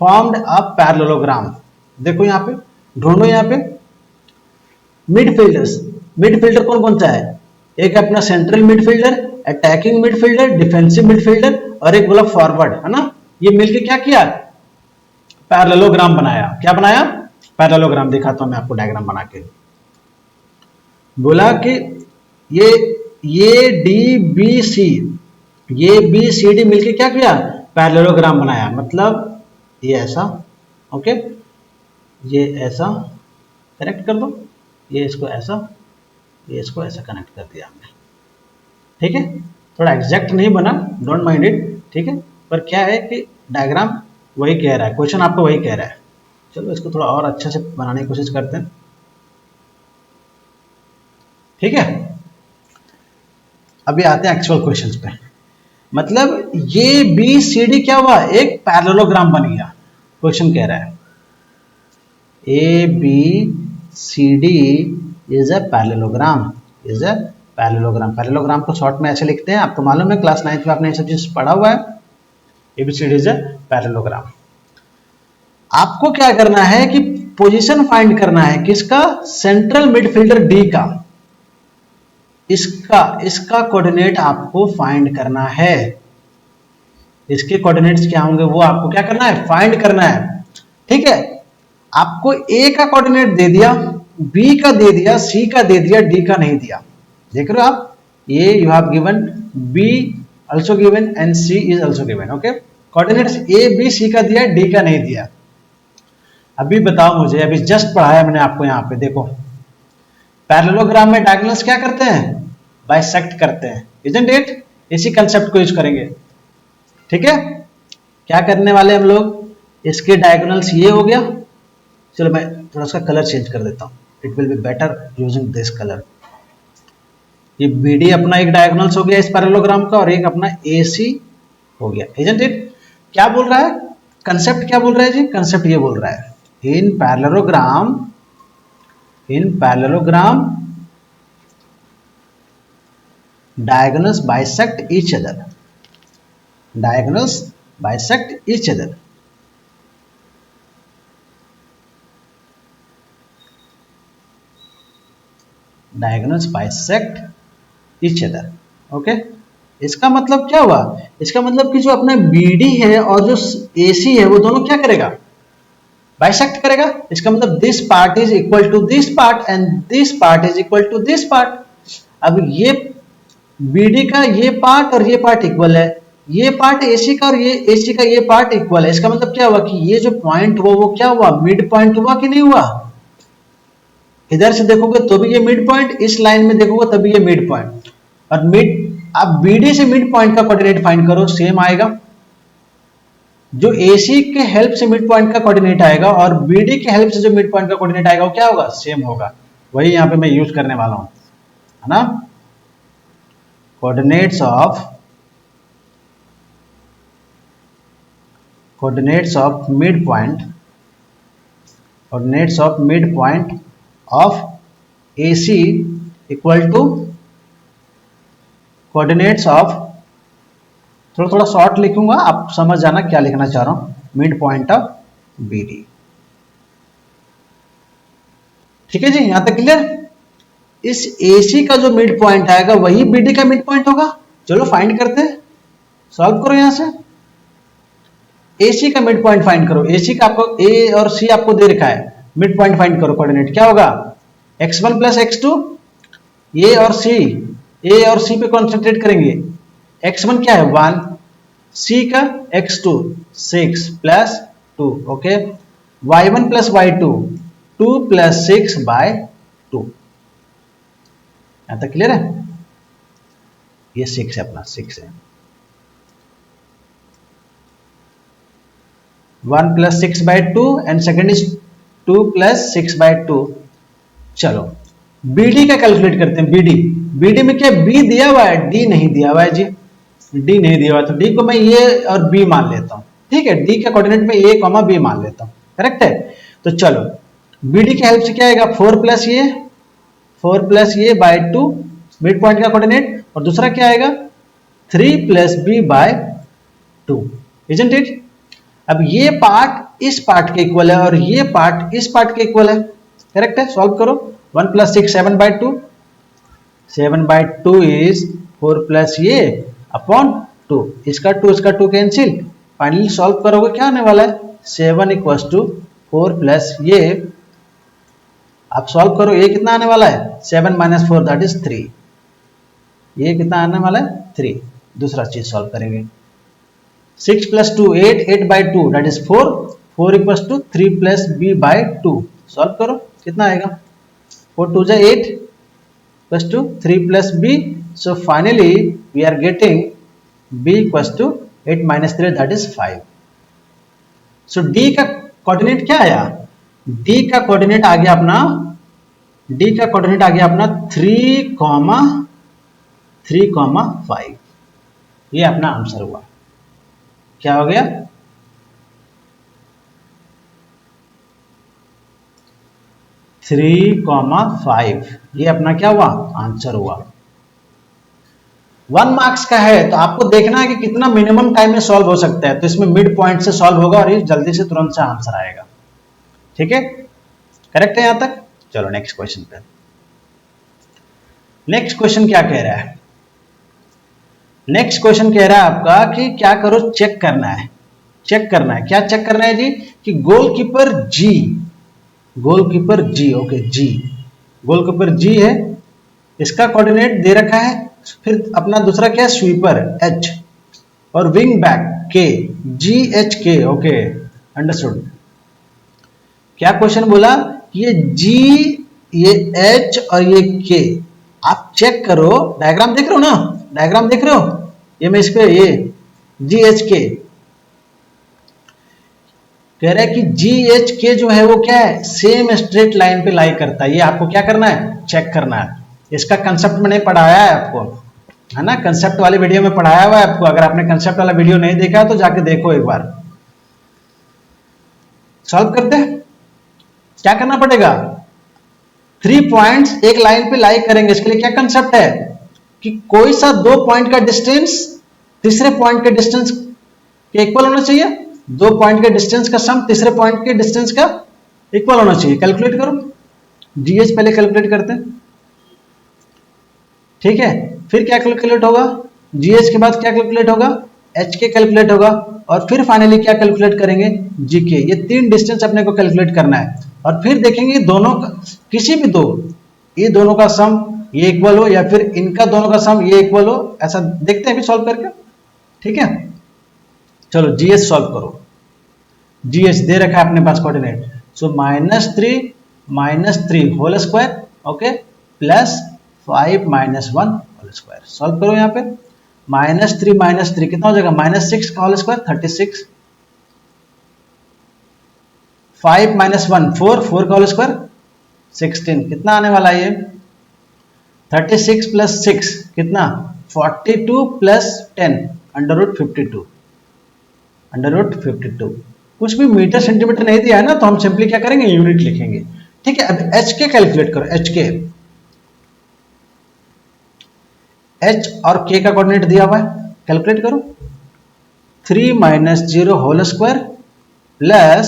formed a parallelogram. देखो यहाँ पे, ढूंढो यहाँ पे मिडफील्डर्स। मिडफील्डर कौन कौन सा है? एक अपना central midfielder, attacking midfielder, defensive midfielder, और एक बोला फॉरवर्ड, है ना। ये मिलके क्या किया, पैरेललोग्राम बनाया। क्या बनाया? पैरेललोग्राम। दिखाता हूं मैं आपको डायग्राम बना के। बोला कि ये डी बी सी, ये बी सी डी मिलके क्या किया, पैरेललोग्राम बनाया। मतलब ये ऐसा, ओके, ये ऐसा कनेक्ट कर दो, ये इसको ऐसा, ये इसको ऐसा कनेक्ट कर दिया हमने। ठीक है, थोड़ा एग्जैक्ट नहीं बना, डोंट माइंड इट। ठीक है, पर क्या है कि डायग्राम वही कह रहा है, क्वेश्चन आपको वही कह रहा है। चलो इसको थोड़ा और अच्छे से बनाने की कोशिश करते हैं। ठीक है, अभी आते हैं एक्चुअल क्वेश्चंस पे। मतलब ये बी सी डी क्या हुआ, एक पैरेललोग्राम बन गया। क्वेश्चन कह रहा है A B C D is a parallelogram, is a parallelogram. Parallelogram को शॉर्ट में ऐसे लिखते हैं, आपको मालूम है, क्लास 9 में आपने ये सब चीज पढ़ा हुआ है। A B C D is a parallelogram. आपको क्या करना है कि पोजीशन फाइंड करना है किसका, सेंट्रल मिडफील्डर डी का। इसका कोऑर्डिनेट आपको फाइंड करना है। इसके कोऑर्डिनेट्स क्या होंगे वो आपको क्या करना है, फाइंड करना है। ठीक है, आपको ए का कोऑर्डिनेट दे दिया, बी का दे दिया, सी का दे दिया, डी का नहीं दिया। देख रहे हो आप, A you have given, B also given and C is also given. Okay, coordinates A B C का दिया, डी का नहीं दिया। अभी बताओ मुझे, अभी जस्ट पढ़ाया मैंने आपको। यहाँ पे देखो, पैरेललोग्राम में डायगोनल्स क्या करते हैं, बाइसेक्ट करते हैं, इजंट इट। इसी कंसेप्ट को यूज करेंगे। ठीक है, क्या करने वाले हम लोग, इसके डायगोनल्स ये हो गया। चलो मैं थोड़ा सा कलर चेंज कर देता हूँ, it will be better using this colour. ये बी डी अपना एक डायगोनल्स हो गया इस पैरेललोग्राम का, और एक अपना ए सी हो गया, इजंट इट। क्या बोल रहा है, कंसेप्ट क्या बोल रहा है जी, कंसेप्ट ये बोल रहा है, इन parallelogram diagonals bisect each other, diagonals bisect each other। diagonals bisect each other। Okay, इसका मतलब क्या हुआ, इसका मतलब कि जो अपना BD है और जो AC है वो दोनों क्या करेगा, बाइसेक्ट करेगा। इसका मतलब this part is equal to this part and this part is equal to this part. अब ये BD का ये पार्ट और ये पार्ट इक्वल है, ये पार्ट AC का और ये AC का ये पार्ट इक्वल है। इसका मतलब क्या हुआ कि ये जो पॉइंट हुआ वो क्या हुआ, मिड पॉइंट हुआ कि नहीं हुआ। इधर से देखोगे तो भी ये मिड पॉइंट, इस लाइन में देखोगे तभी ये मिड पॉइंट। और मिड, आप BD से मिड पॉइंट का कोऑर्डिनेट फाइंड करो, सेम आएगा। जो AC के हेल्प से मिड पॉइंट का कोऑर्डिनेट आएगा और BD के हेल्प से जो मिड पॉइंट का कोऑर्डिनेट आएगा वो क्या होगा, सेम होगा। वही यहाँ पे मैं यूज करने वाला हूं, है ना। coordinates of midpoint of AC equal to coordinates of, थोड़ा शॉर्ट लिखूंगा, आप समझ जाना क्या लिखना चाह रहा हूं, मिड पॉइंट ऑफ BD। ठीक है जी, यहां तक क्लियर। इस AC का जो मिड पॉइंट आएगा वही BD का मिड पॉइंट होगा। चलो फाइंड करते हैं, सॉल्व करो यहां से। AC का मिड पॉइंट फाइंड करो। AC का आपको A और C आपको दे रखा है, मिड पॉइंट फाइंड करो। कोऑर्डिनेट क्या होगा, x1 प्लस x2। A और C पे कॉन्सेंट्रेट करेंगे। x1 क्या है 1, C का x2 6 plus 2, okay. y1 plus y2 2 plus 6 by 2। यहां तक क्लियर है? ये 6 है, अपना 6 है। 1 plus 6 by 2 and second is 2 plus 6 by 2। चलो BD का कैलकुलेट करते हैं। BD में क्या B दिया हुआ है, D नहीं दिया हुआ है जी, D नहीं दिया हुआ, तो D को मैं A और B मान लेता हूं। ठीक है, D का कोऑर्डिनेट में A, B मान लेता हूं, करेक्ट है। तो चलो BD की हेल्प से क्या आएगा, 4 plus A by 2 mid point का कोऑर्डिनेट, और दूसरा क्या आएगा 3 plus B by 2, isn't it. अब ये पार्ट इस पार्ट के इक्वल है और ये पार्ट इस पार्ट के इक्वल है, करेक्ट है। सॉल्व करो। 1 प्लस 6 7 बाय 2, 7 बाय 2 इज 4 प्लस A अपॉन 2, इसका 2 कैंसिल। फाइनली सॉल्व करोगे क्या आने वाला है, 7 इक्वल्स टू 4 प्लस A। आप सॉल्व करो, A कितना आने वाला है, 7 माइनस 4 दैट इज 3। ये कितना आने वाला है 3। दूसरा चीज सॉल्व करेंगे, 6 plus 2 8, 8 by 2 that is 4, 4 equals to 3 plus B by 2। Solve करो, कितना आएगा, 4 2 जा 8 plus 2 3 plus B। So finally we are getting B equals to 8 minus 3 that is 5। सो D का कोऑर्डिनेट क्या आया, D का कोऑर्डिनेट आ गया अपना 3,5। ये अपना आंसर हुआ। क्या हो गया, 3,5। ये अपना क्या हुआ, आंसर हुआ। 1 मार्क्स का है तो आपको देखना है कि कितना मिनिमम टाइम में सॉल्व हो सकता है। तो इसमें मिड पॉइंट से सॉल्व होगा और ये जल्दी से तुरंत से आंसर आएगा। ठीक है, करेक्ट है यहां तक। चलो नेक्स्ट क्वेश्चन पे। नेक्स्ट क्वेश्चन क्या कह रहा है, नेक्स्ट क्वेश्चन कह रहा है आपका कि क्या करो, चेक करना है। क्या चेक करना है जी, कि गोलकीपर जी, ओके जी, गोलकीपर जी है, इसका कोऑर्डिनेट दे रखा है। फिर अपना दूसरा क्या है, स्वीपर H और wing back K, GHK, okay understood. क्या क्वेश्चन बोला, ये G, ये H और ये K आप चेक करो। डायग्राम देख रहे हो ना, डायग्राम देख रहे हो, ये मैं इस पे ये GHK कह रहा है कि GHK जो है वो क्या है, सेम स्ट्रेट लाइन पे लाई करता है। ये आपको क्या करना है, चेक करना है। इसका कंसेप्ट मैंने पढ़ाया है आपको, है ना, कंसेप्ट वाले वीडियो में पढ़ाया हुआ है आपको। अगर आपने कंसेप्ट वाला वीडियो नहीं देखा तो जाके देखो एक बार। सॉल्व करते हैं, क्या करना पड़ेगा, 3 पॉइंट्स एक लाइन पे लाई करेंगे। इसके लिए क्या कंसेप्ट है कि कोई सा 2 पॉइंट का डिस्टेंस तीसरे पॉइंट के डिस्टेंस के इक्वल होना चाहिए। 2 पॉइंट के डिस्टेंस का सम तीसरे पॉइंट के डिस्टेंस का इक्वल होना चाहिए। कैलकुलेट करो, GH पहले कैलकुलेट करते हैं, ठीक है। फिर क्या कैलकुलेट होगा, GH के बाद क्या कैलकुलेट होगा, HK कैलकुलेट होगा, और फिर फाइनली क्या कैलकुलेट करेंगे, GK। ये 3 डिस्टेंस अपने को कैलकुलेट करना है। और फिर देखेंगे दोनों किसी भी दो, ये दोनों का सम ये इक्वल हो, या फिर इनका दोनों का सम ये इक्वल हो, ऐसा देखते हैं अभी सॉल्व करके। ठीक है, चलो GH सॉल्व करो। GH दे रखा है अपने पास coordinate, so -3 whole square, okay, plus 5 - 1 whole square. Solve करो यहाँ पे, -3 कितना हो जाएगा, -6 का होल स्क्वायर 36, 5 - 1 4 का होल स्क्वायर 16। कितना आने वाला है ये, 36 प्लस 6 कितना, 42 प्लस 10 √52। कुछ भी मीटर सेंटीमीटर नहीं दिया है ना, तो हम सिंपली क्या करेंगे, यूनिट लिखेंगे। ठीक है, अब HK कैलकुलेट करो। H और K का कोऑर्डिनेट दिया हुआ है, कैलकुलेट करो। 3 - 0 whole square plus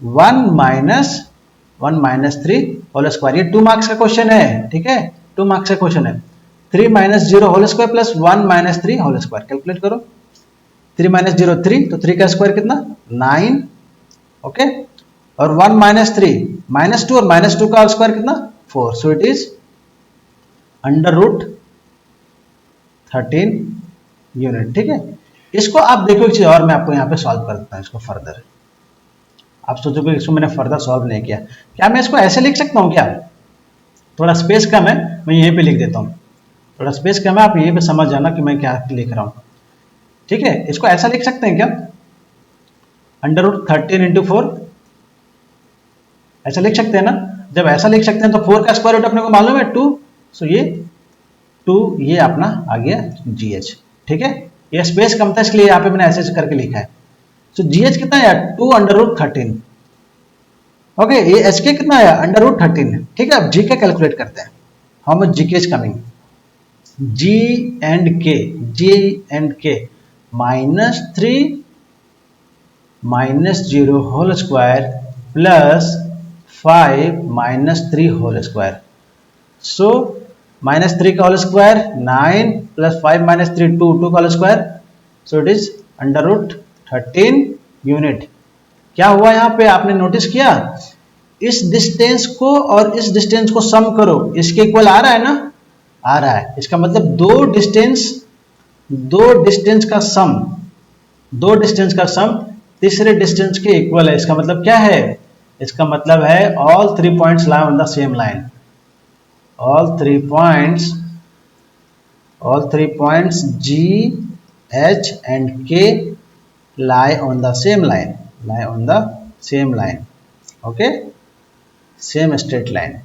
1 - 1 minus 3 whole square. ये 2 मार्क्स का क्वेश्चन है, ठीक है, 2 मार्क्स का क्वेश्चन है। 3 minus 0 whole square plus 1 minus 3 whole square, calculate करो। 3 माइनस 0 3, तो 3 का स्क्वायर कितना 9, ओके, और 1 माइनस 3 माइनस 2, और माइनस 2 का स्क्वायर कितना 4, so it is under root 13 unit, ठीक है। इसको आप देखो एक चीज और मैं आपको यहाँ पे सॉल्व कर देता हूँ इसको फर्दर। आप सोचोगे इसको मैंने फर्दर सॉल्व नहीं किया, क्या मैं इसको ऐसे लिख सकता हूँ क्या? थोड़ा स्पेस कम है, मैं यहीं पे लिख देता हूँ। थोड़ा स्पेस कम है, आप यहीं पे समझ जाना कि मैं क्या लिख रहा हूँ, ठीक है। इसको ऐसा लिख सकते हैं क्या, अंडर रूट 13 इंटू 4, ऐसा लिख सकते हैं ना। जब ऐसा लिख सकते हैं तो 4 का स्क्वायर रूट अपने को मालूम है 2, सो ये 2 ये अपना आ गया GH, ठीक है। ये स्पेस कम था इसलिए यहाँ पे मैंने ऐसे करके लिखा है। सो GH कितना है 2 अंडर रूट 13, ओके। ये HK कितना है अंडर रूट 13, ठीक है। अब GK कैलकुलेट करते हैं, how much GK is coming, G and K minus 3 minus 0 whole square plus 5 minus 3 whole square. So minus 3 का होल स्क्वायर 9 प्लस 5 माइनस 3 2 का whole square, so it is under root 13 unit. क्या हुआ यहाँ पे आपने notice किया, इस distance को और इस डिस्टेंस को सम करो, इसके इक्वल आ रहा है ना, आ रहा है। इसका मतलब दो डिस्टेंस का सम तीसरे डिस्टेंस के इक्वल है। इसका मतलब क्या है, इसका मतलब है all 3 points lie on the same line, all three points G, H and K lie on the same line, okay, same straight line,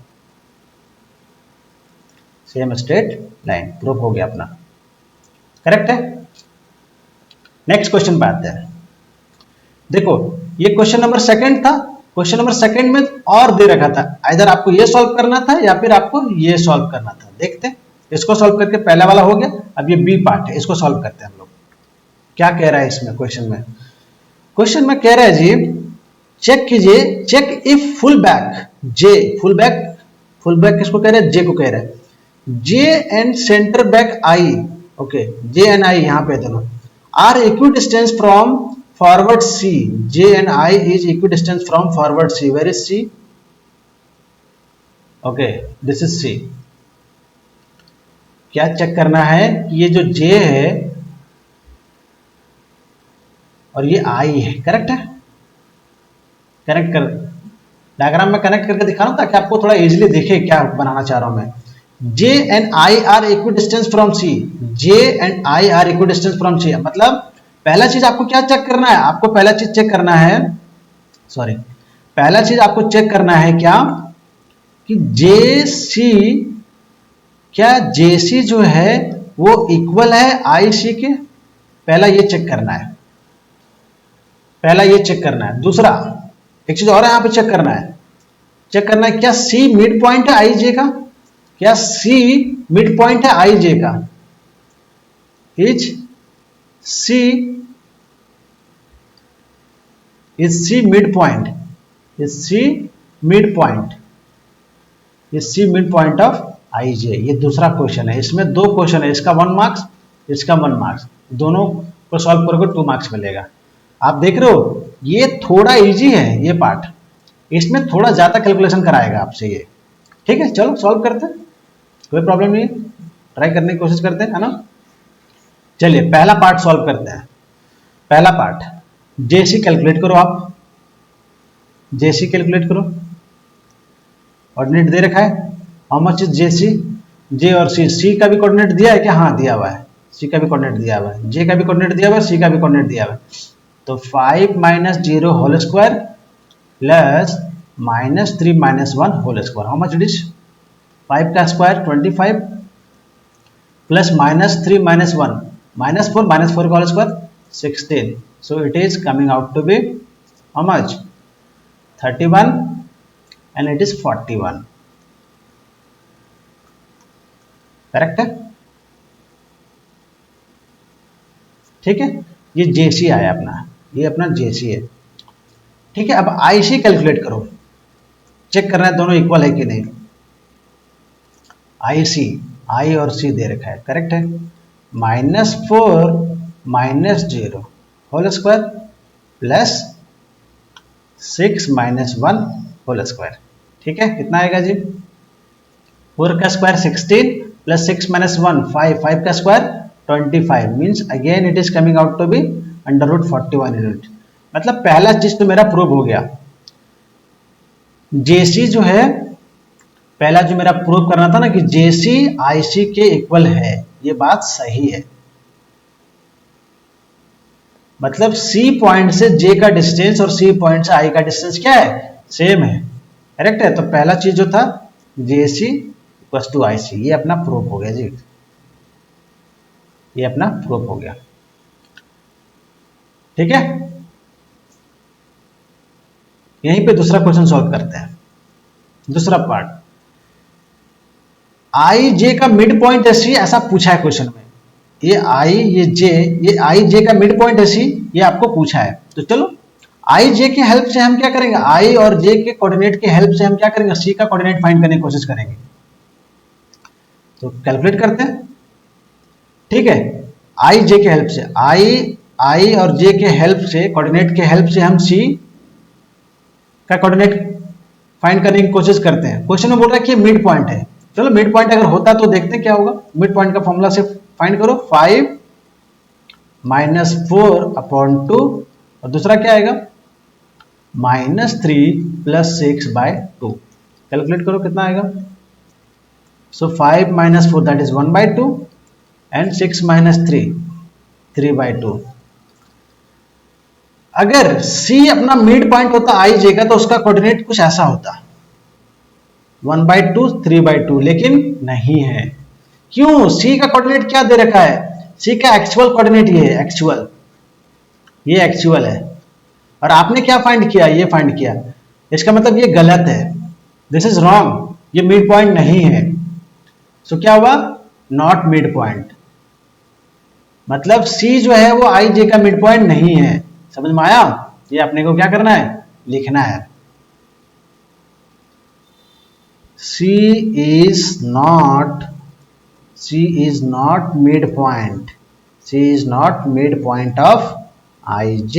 proof हो गया अपना, करेक्ट है। नेक्स्ट क्वेश्चन पे आते हैं। देखो ये क्वेश्चन नंबर सेकंड था, क्वेश्चन नंबर सेकंड में और दे रखा था, इधर आपको ये सॉल्व करना था या फिर आपको ये सॉल्व करना था। देखते हैं, इसको सॉल्व करके पहला वाला हो गया, अब ये बी पार्ट है, इसको सॉल्व करते हैं हम लोग। क्या कह रहा है इसमें क्वेश्चन में कह रहा है जी, चेक कीजिए, चेक इफ फुल बैक किसको कह रहा है, जे को कह रहा है, J and centre back I, okay, J and I यहाँ पे दोनों are equidistance from forward C, J and I is equidistant from forward C. Where is C? Okay, this is C. क्या चेक करना है कि ये जो J है और ये I है, करेक्ट है। कनेक्ट कर, डायग्राम में कनेक्ट करके दिखा रहा हूं ताकि आपको थोड़ा इजीली दिखे क्या बनाना चाह रहा हूं मैं। J and I are equidistant from C. J and I are equidistant from C. मतलब पहला चीज आपको क्या चेक करना है, आपको पहला चीज चेक करना है, पहला चीज आपको चेक करना है क्या कि जेसी, क्या जेसी जो है वो इक्वल है आईसी के, पहला ये चेक करना है, दूसरा एक चीज और यहां पे चेक करना है क्या सी मिड पॉइंट है आईजे का, क्या सी मिड पॉइंट है आईजे का, is C mid point of IJ. ये दूसरा क्वेश्चन है, इसमें दो क्वेश्चन है, इसका 1 मार्क्स, इसका 1 मार्क्स, दोनों को सॉल्व करोगे 2 मार्क्स मिलेगा। आप देख रहे हो ये थोड़ा इजी है ये पार्ट, इसमें थोड़ा ज्यादा कैलकुलेशन कराएगा आपसे ये, ठीक है। चलो सॉल्व करते हैं, कोई प्रॉब्लम नहीं है, ट्राई करने की कोशिश करते हैं, है ना। चलिए पहला पार्ट सॉल्व करते हैं। पहला पार्ट, जेसी कैलकुलेट करो, आप जेसी कैलकुलेट करो, कोऑर्डिनेट दे रखा है, हाउ मच इज जेसी, जे और सी का भी कोऑर्डिनेट दिया है क्या, हाँ दिया हुआ है, सी का भी कोऑर्डिनेट दिया हुआ है, जे का भी कोऑर्डिनेट दिया हुआ है, सी का भी कोऑर्डिनेट दिया हुआ है। तो 5 minus 0 whole square plus minus 3 minus 1 whole square, how much it is 5 का square 25 plus minus 3 minus 1 minus 4 का whole square 16, so it is coming out to be how much 31 and it is 41, correct है, ठीक है। ये जेसी आया अपना, ये अपना जेसी है, ठीक है। अब आईसी कैलकुलेट करो, चेक करना है दोनों इक्वल है कि नहीं। आई सी, आई और सी दे रखा है, करेक्ट है। -4 -0 whole square plus 6 -1 whole square, ठीक है। कितना आएगा जी? 4 का स्क्वायर 16 प्लस 6 -1 5, 5 का square 25 means again it is coming out to be √41 unit. मतलब पहला चीज तो मेरा प्रूव हो गया। जेसी जो है, पहला जो मेरा प्रूव करना था ना कि जेसी आईसी के इक्वल है, ये बात सही है। मतलब सी पॉइंट से जे का डिस्टेंस और सी पॉइंट से आई का डिस्टेंस क्या है? सेम है, करेक्ट है। तो पहला चीज जो था जेसी इक्वल टू आईसी, ये अपना प्रूफ हो गया जी, ये अपना प्रूफ हो गया, ठीक है। यहीं पे दूसरा क्वेश्चन सॉल्व करते हैं। दूसरा पार्ट, आई जे का मिड पॉइंट है सी, ऐसा पूछा है क्वेश्चन में। ये आई, ये जे, ये आई जे का मिड पॉइंट है सी, ये आपको पूछा है। तो चलो आई जे की हेल्प से हम क्या करेंगे, आई और जे के कोऑर्डिनेट की हेल्प से हम क्या करेंगे, सी का कोऑर्डिनेट फाइंड करने की कोशिश करेंगे। तो कैलकुलेट करते हैं, ठीक है। आई जे के हेल्प से, आई और जे के हेल्प से, कोऑर्डिनेट के हेल्प से हम सी का कोऑर्डिनेट फाइंड करने की कोशिश करते हैं। क्वेश्चन में बोल रहा है कि मिड पॉइंट है। चलो मिड पॉइंट अगर होता तो देखते हैं क्या होगा। मिड पॉइंट का फॉर्मूला से फाइंड करो, 5 -4/2 और दूसरा क्या आएगा -3 + 6/2। कैलकुलेट करो कितना आएगा। सो 5 - 4 दैट इज 1/2 एंड 6 - 3 3/2। अगर C अपना मिड पॉइंट होता आई जे का तो उसका कोऑर्डिनेट कुछ ऐसा होता 1/2 3/2, लेकिन नहीं है। क्यों? C का कोऑर्डिनेट क्या दे रखा है? C का एक्चुअल कोऑर्डिनेट ये है, एक्चुअल, ये एक्चुअल है। और आपने क्या फाइंड किया? ये फाइंड किया। इसका मतलब ये गलत है, दिस इज रॉन्ग, ये मिड पॉइंट नहीं है। सो क्या हुआ? Not mid point. मतलब C जो है वो आई जे का मिड पॉइंट नहीं है। समझ में आया? ये अपने को क्या करना है, लिखना है। C is not midpoint. C is not midpoint of IJ.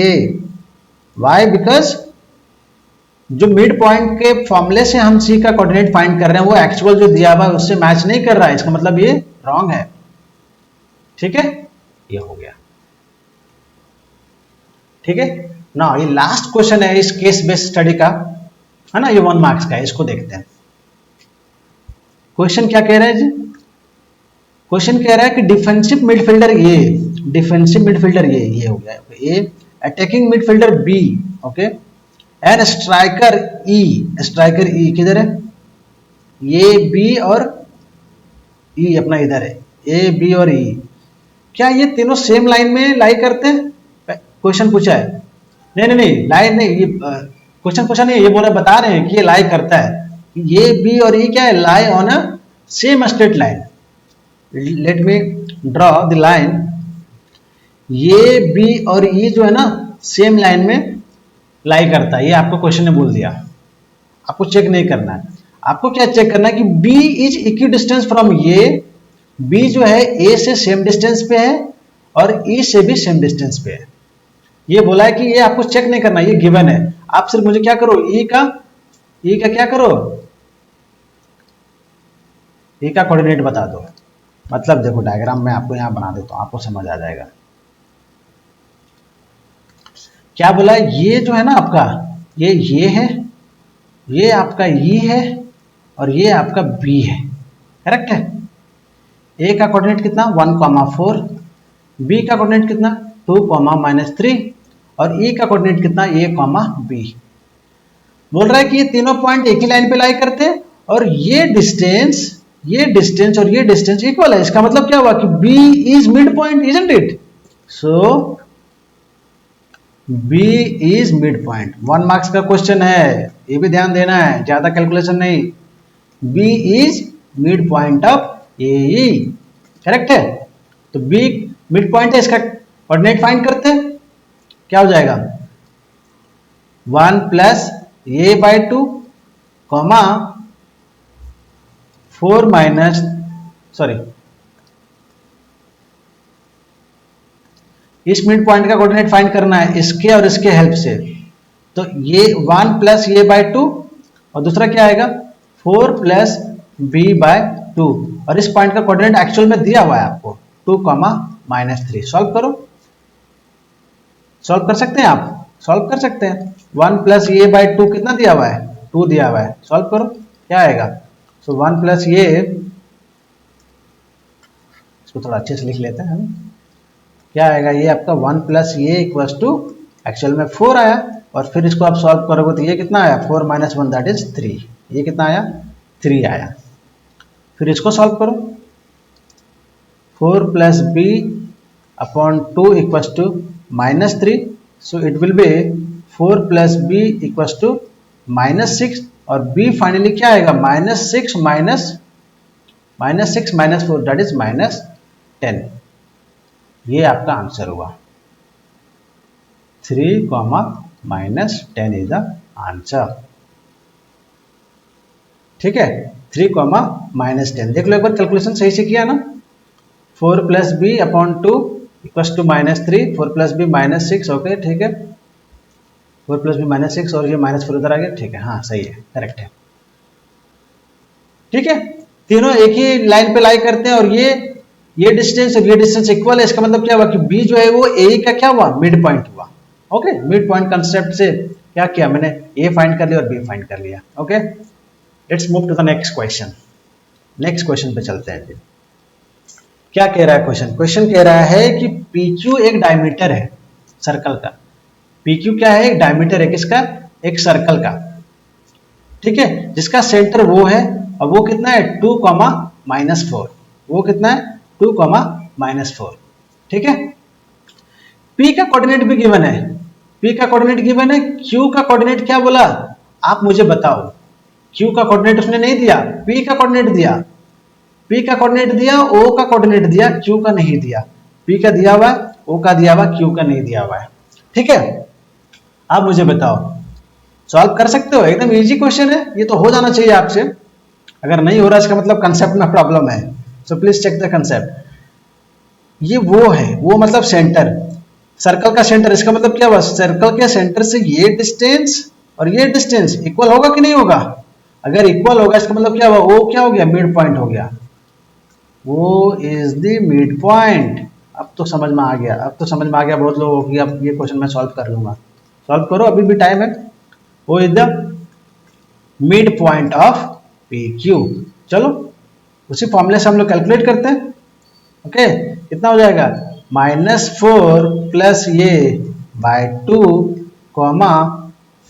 Why? Because जो मिड पॉइंट के फॉर्मूले से हम C का कोऑर्डिनेट फाइंड कर रहे हैं वो एक्चुअल जो दिया हुआ है उससे मैच नहीं कर रहा है। इसका मतलब ये रॉन्ग है, ठीक है। ये हो गया, ठीक है ना। ये लास्ट क्वेश्चन है इस केस बेस्ड स्टडी का, है ना, ये 1 मार्क्स का है। इसको देखते हैं। क्वेश्चन क्या कह रहा है जी? क्वेश्चन कह रहा है कि defensive midfielder A, defensive midfielder ये हो गया A, attacking midfielder B, okay, and striker E, striker E किधर है? ए बी और ई अपना इधर है, ए बी और ई। क्या ये तीनों सेम लाइन में लाई करते हैं? क्वेश्चन पूछा है। नहीं लाइन नहीं, ये क्वेश्चन पूछा नहीं, ये बोला बता रहे हैं कि ये लाई करता है। ये बी और ई क्या है? Lie on a same straight line. Let me draw the line. ये बी और ई जो है ना सेम लाइन में लाई करता है, ये आपको क्वेश्चन ने बोल दिया। आपको चेक नहीं करना है, आपको क्या चेक करना है कि B is equidistance from A, B जो है ए से सेम डिस्टेंस पे है और ई से भी सेम डिस्टेंस पे है। ये बोला है कि ये आपको चेक नहीं करना, ये गिवन है। आप सिर्फ मुझे क्या करो, ई का क्या करो, ई का कोऑर्डिनेट बता दो। मतलब देखो डायग्राम में आपको यहां बना देता हूं, आपको समझ आ जाएगा। क्या बोला है? ये जो है ना आपका, ये है, ये आपका ई है और ये आपका बी है, करेक्ट है। ए का कोऑर्डिनेट कितना 1,4, बी का कोऑर्डिनेट कितना 2,-3 और ई का कोऑर्डिनेट कितना a, b। बोल रहा है कि ये तीनों पॉइंट एक ही लाइन पे लाई करते हैं और ये डिस्टेंस और ये डिस्टेंस इक्वल है। इसका मतलब क्या हुआ कि b is mid point, isn't it? So b is mid point. 1 marks का क्वेश्चन है, ये भी ध्यान देना है, ज्यादा कैलकुलेशन नहीं। b is mid point of A, correct है। तो b मिड पॉइंट है, इसका कोऑर्डिनेट फाइंड करते हैं। क्या हो जाएगा 1 + a/2 कॉमा 4 माइनस, सॉरी, इस मिड पॉइंट का कोऑर्डिनेट फाइंड करना है इसके और इसके हेल्प से। तो ये 1 प्लस ये बाय 2 और दूसरा क्या आएगा 4 प्लस बी बाय 2, और इस पॉइंट का कोऑर्डिनेट एक्चुअल में दिया हुआ है आपको 2 कॉमा -3। सॉल्व करो, सॉल्व कर सकते हैं आप, सॉल्व कर सकते हैं। 1 प्लस ये बाय 2 कितना दिया हुआ है 2 दिया हुआ है, सॉल्व करो क्या आएगा। सो 1 प्लस ये, इसको थोड़ा अच्छे से लिख लेते हैं हम, क्या आएगा ये आपका 1 प्लस ये इक्वल्स टू एक्चुअल में 4 आया, और फिर इसको आप सॉल्व करोगे तो ये कितना आया 4 माइनस 1 दैट इज 3, ये कितना आया 3 आया। फिर इसको सॉल्व करो, 4 plus B upon 2 equals to -3, so it will be 4 plus B equals to -6, और b फाइनली क्या आएगा -6 माइनस 4 दैट इज -10। ये आपका आंसर हुआ 3 -10 इज द आंसर। ठीक है, 3 -10। देख लो एक बार कैलकुलेशन सही से किया ना। 4 plus B upon 2 equals to -3, 4 plus B -6, okay ठीक है, 4 प्लस बी -6 और ये -4 उधर आ गया, ठीक है, हाँ सही है, करेक्ट है। ठीक है, तीनों एक ही लाइन पे लाई करते हैं, और ये डिस्टेंस और ये डिस्टेंस इक्वल है, इसका मतलब क्या हुआ कि बी जो है वो ए का क्या हुआ मिड पॉइंट हुआ। ओके, मिड पॉइंट कंसेप्ट से क्या किया मैंने, ए फाइंड कर लिया और बी फाइंड कर लिया। Okay, let's move to the next question. Next question पे चलते हैं। क्या कह रहा है क्वेश्चन, क्वेश्चन कह रहा है कि PQ एक डायमीटर है सर्कल का। PQ क्या है, एक डायमीटर है किसका, एक सर्कल का। ठीक है, जिसका सेंटर वो है, और वो कितना है 2, -4, वो कितना है 2, -4। ठीक है, P का कोऑर्डिनेट भी गिवन है, P का कोऑर्डिनेट गिवन है, Q का कोऑर्डिनेट क्या बोला आप मुझे बताओ। Q का कोऑर्डिनेट उसने नहीं दिया, P का कोऑर्डिनेट दिया, P का कोऑर्डिनेट दिया, O का कोऑर्डिनेट दिया, Q का नहीं दिया। P का दिया हुआ है, O का दिया हुआ, Q का नहीं दिया हुआ है। ठीक है, आप मुझे बताओ, सॉल्व कर सकते हो, एकदम इजी क्वेश्चन है, ये तो हो जाना चाहिए आपसे। अगर नहीं हो रहा इसका मतलब कंसेप्ट में प्रॉब्लम है, so please check the concept. ये वो है, वो मतलब सेंटर, सर्कल का सेंटर, इसका मतलब क्या हुआ, सर्कल के सेंटर से ये डिस्टेंस और ये डिस्टेंस इक्वल होगा कि नहीं होगा। अगर इक्वल होगा इसका मतलब क्या हुआ, वो क्या हो गया मिड पॉइंट हो गया, वो इज द मिड पॉइंट। अब तो समझ में आ गया, अब तो समझ में आ गया बहुत लोगों को, अब ये क्वेश्चन मैं सॉल्व कर लूंगा। सॉल्व करो, अभी भी टाइम है। वो is the mid point of PQ। चलो उसी फॉर्मूले से हम लोग कैलकुलेट करते हैं। ओके, कितना हो जाएगा -4 प्लस ये by 2 comma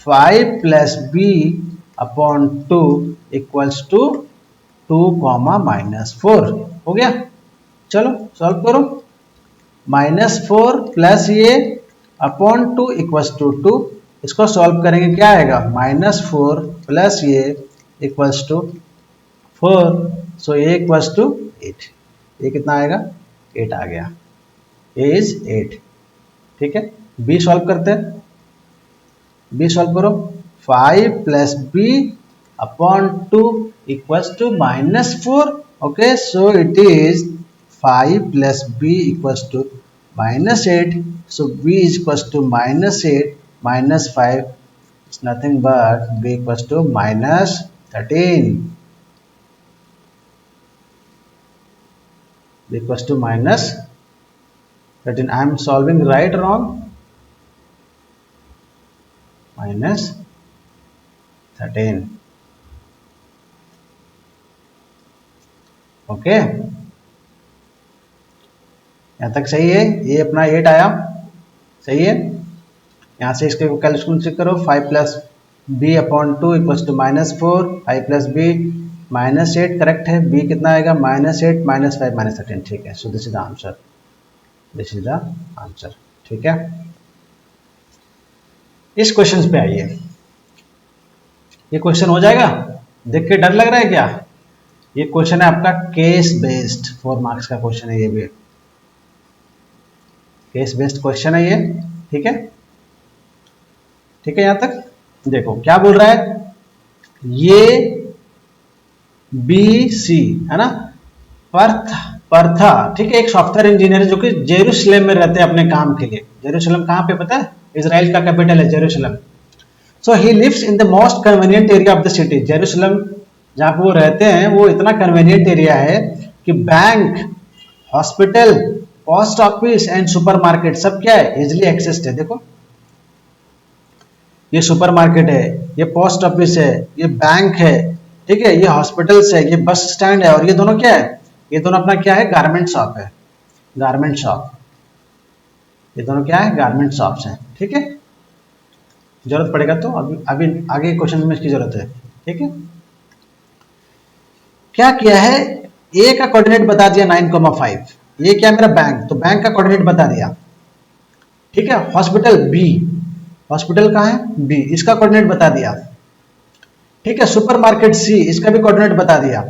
5 plus B upon 2 equals to 2 -4 हो गया। चलो सॉल्व करो, -4 प्लस ये अपॉन 2 इक्वल्स टू 2, इसको सॉल्व करेंगे क्या आएगा -4 प्लस ये equals to 4, so A equals to 8। ये कितना आएगा 8 आ गया, ए इज 8। ठीक है, बी सॉल्व करते हैं, बी सॉल्व करो, 5 plus B upon 2 equals to -4। Okay, so it is 5 plus B equals to -8, so b is equals to -8 minus 5 is nothing but b equals to -13, b equals to -13. I am solving right or wrong, -13. Okay, यहाँ तक सही है, ये अपना 8 आया, सही है। यहाँ से इसके कैलकुलेशन चेक करो, 5 plus B upon 2 equals to -4, 5 plus B -8, correct है। बी कितना आएगा -8 -5 -13, ठीक है। So this is the answer, this is the answer. ठीक है, इस क्वेश्चन पे आइए, ये क्वेश्चन हो जाएगा, देख के डर लग रहा है क्या। ये क्वेश्चन है आपका केस बेस्ड, 4 मार्क्स का क्वेश्चन है, ये भी केस बेस्ड क्वेश्चन है ये। ठीक है, ठीक है, यहां तक देखो क्या बोल रहा है, ये बी सी है ना, पर्थ, पर्था, ठीक है, एक सॉफ्टवेयर इंजीनियर है जो कि जेरूशलेम में रहते हैं अपने काम के लिए। जेरूशलेम कहाँ पे पता है? इजराइल का कैपिटल है Jerusalem. So he lives in the most convenient area of the city. Jerusalem जहाँ पे वो रहते हैं वो इतना कन्वीनियंट एरिया है कि bank, hospital, post office and supermarket सब क्या है, इजिली एक्सेस्ड है। देखो ये सुपरमार्केट है, ये पोस्ट ऑफिस है, ये बैंक है, ठीक है, ये हॉस्पिटल्स है, ये बस स्टैंड है, और ये दोनों क्या है, ये दोनों अपना क्या है, गारमेंट शॉप है, गारमेंट शॉप। ये दोनों क्या है, गारमेंट शॉप्स हैं, ठीक है। जरूरत पड़ेगा तो अभी अभी आगे क्वेश्चन में इसकी जरूरत है, ठीक है। क्या किया है, ए का कोऑर्डिनेट बता दिया 9,5, ये क्या मेरा बैंक, तो बैंक का कोऑर्डिनेट बता दिया, ठीक है। हॉस्पिटल बी, हॉस्पिटल कहाँ है, बी, इसका कोऑर्डिनेट बता दिया, ठीक है। सुपरमार्केट सी, इसका भी कोऑर्डिनेट बता दिया,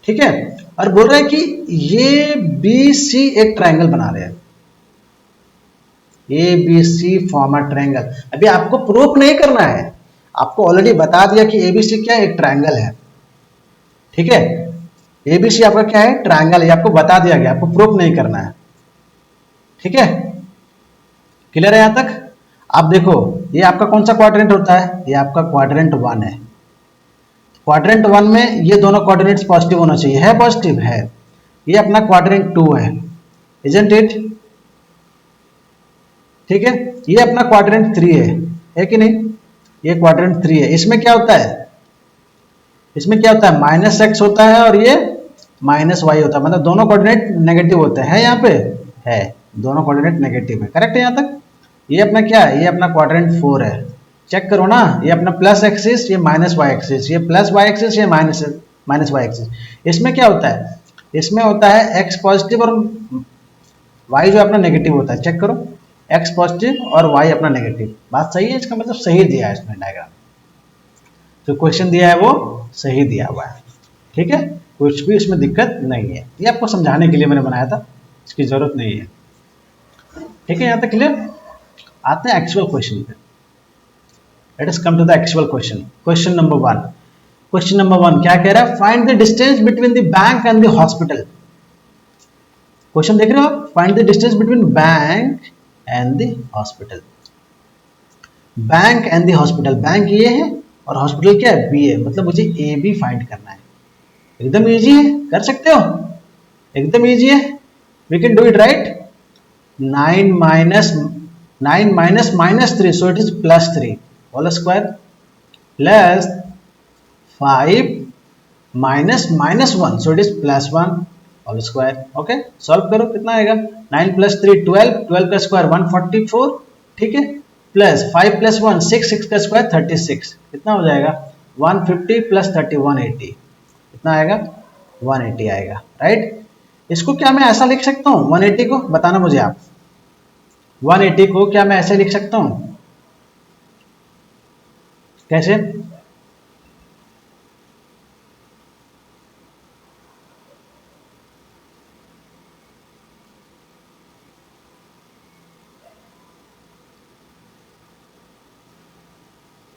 ठीक है। और बोल रहे हैं कि ये बी सी एक ट्रायंगल बना रहे हैं, A B C form a triangle. अभी आपको प्रूफ नहीं करना है, आपको ऑलरेडी बता दिया कि एबीसी क्या है, एक ट्रायंगल है, ठीक है। एबीसी आपका क्या है, ट्रायंगल है, आपको बता दिया गया, आपको प्रूफ नहीं करना है, ठीक है। क्लियर है यहां तक? आप देखो ये आपका कौन सा क्वाड्रेंट होता है, ये आपका क्वाड्रेंट 1 है। क्वाड्रेंट 1 में ये दोनों कोऑर्डिनेट्स पॉजिटिव होना चाहिए, है पॉजिटिव है। ये अपना क्वाड्रेंट 2 है, इजंट इट, ठीक है। ये अपना क्वाड्रेंट 3 है कि नहीं, ये क्वाड्रेंट 3 है। इसमें क्या होता है, इसमें क्या होता है, -x होता है और ये -y होता है, मतलब दोनों कोऑर्डिनेट नेगेटिव होते हैं, यहाँ पे है, दोनों कोऑर्डिनेट नेगेटिव है, करेक्ट है यहाँ तक। ये अपना क्या है, ये अपना क्वाड्रेंट 4 है, चेक करो ना, ये अपना प्लस एक्सिस, ये माइनस वाई एक्सिस, ये प्लस वाई एक्सिस, ये माइनस वाई एक्सिस। इसमें क्या होता है, इसमें होता है x पॉजिटिव और y जो अपना नेगेटिव होता है, चेक करो, x पॉजिटिव और y अपना नेगेटिव। बात सही है, इसका मतलब सही दिया है इसमें डायग्राम, जो क्वेश्चन दिया है वो सही दिया हुआ है, ठीक है, कुछ भी इसमें दिक्कत नहीं है। ये आपको समझाने के लिए मैंने बनाया था, इसकी जरूरत नहीं है, ठीक है, यहाँ तक क्लियर। आते हैं एक्चुअल क्वेश्चन पे। Let us come to the actual question. Question number 1, question number 1 क्या कह रहा है, find the distance between the bank and the hospital. Question देख रहे हो आप, find the distance between bank and the hospital. Bank and the hospital, bank ये है और हॉस्पिटल क्या है, बी है, मतलब मुझे ए बी फाइंड करना है। एकदम इजी है, कर सकते हो, एकदम इजी है, we can do it right. 9 minus -3, so it is +3 whole square, plus 5 minus -1, so it is +1 whole square। Okay, solve करो, कितना आएगा, 9 + 3 12, 12 का स्क्वायर 144, ठीक है, प्लस 5 + 1 6, 6 का स्क्वायर 36, कितना हो जाएगा, 150 + 30 180, कितना आएगा, 180 आएगा, राइट। इसको क्या मैं ऐसा लिख सकता हूँ, 180 को बताना मुझे आप, 180 को क्या मैं ऐसे लिख सकता हूं, कैसे,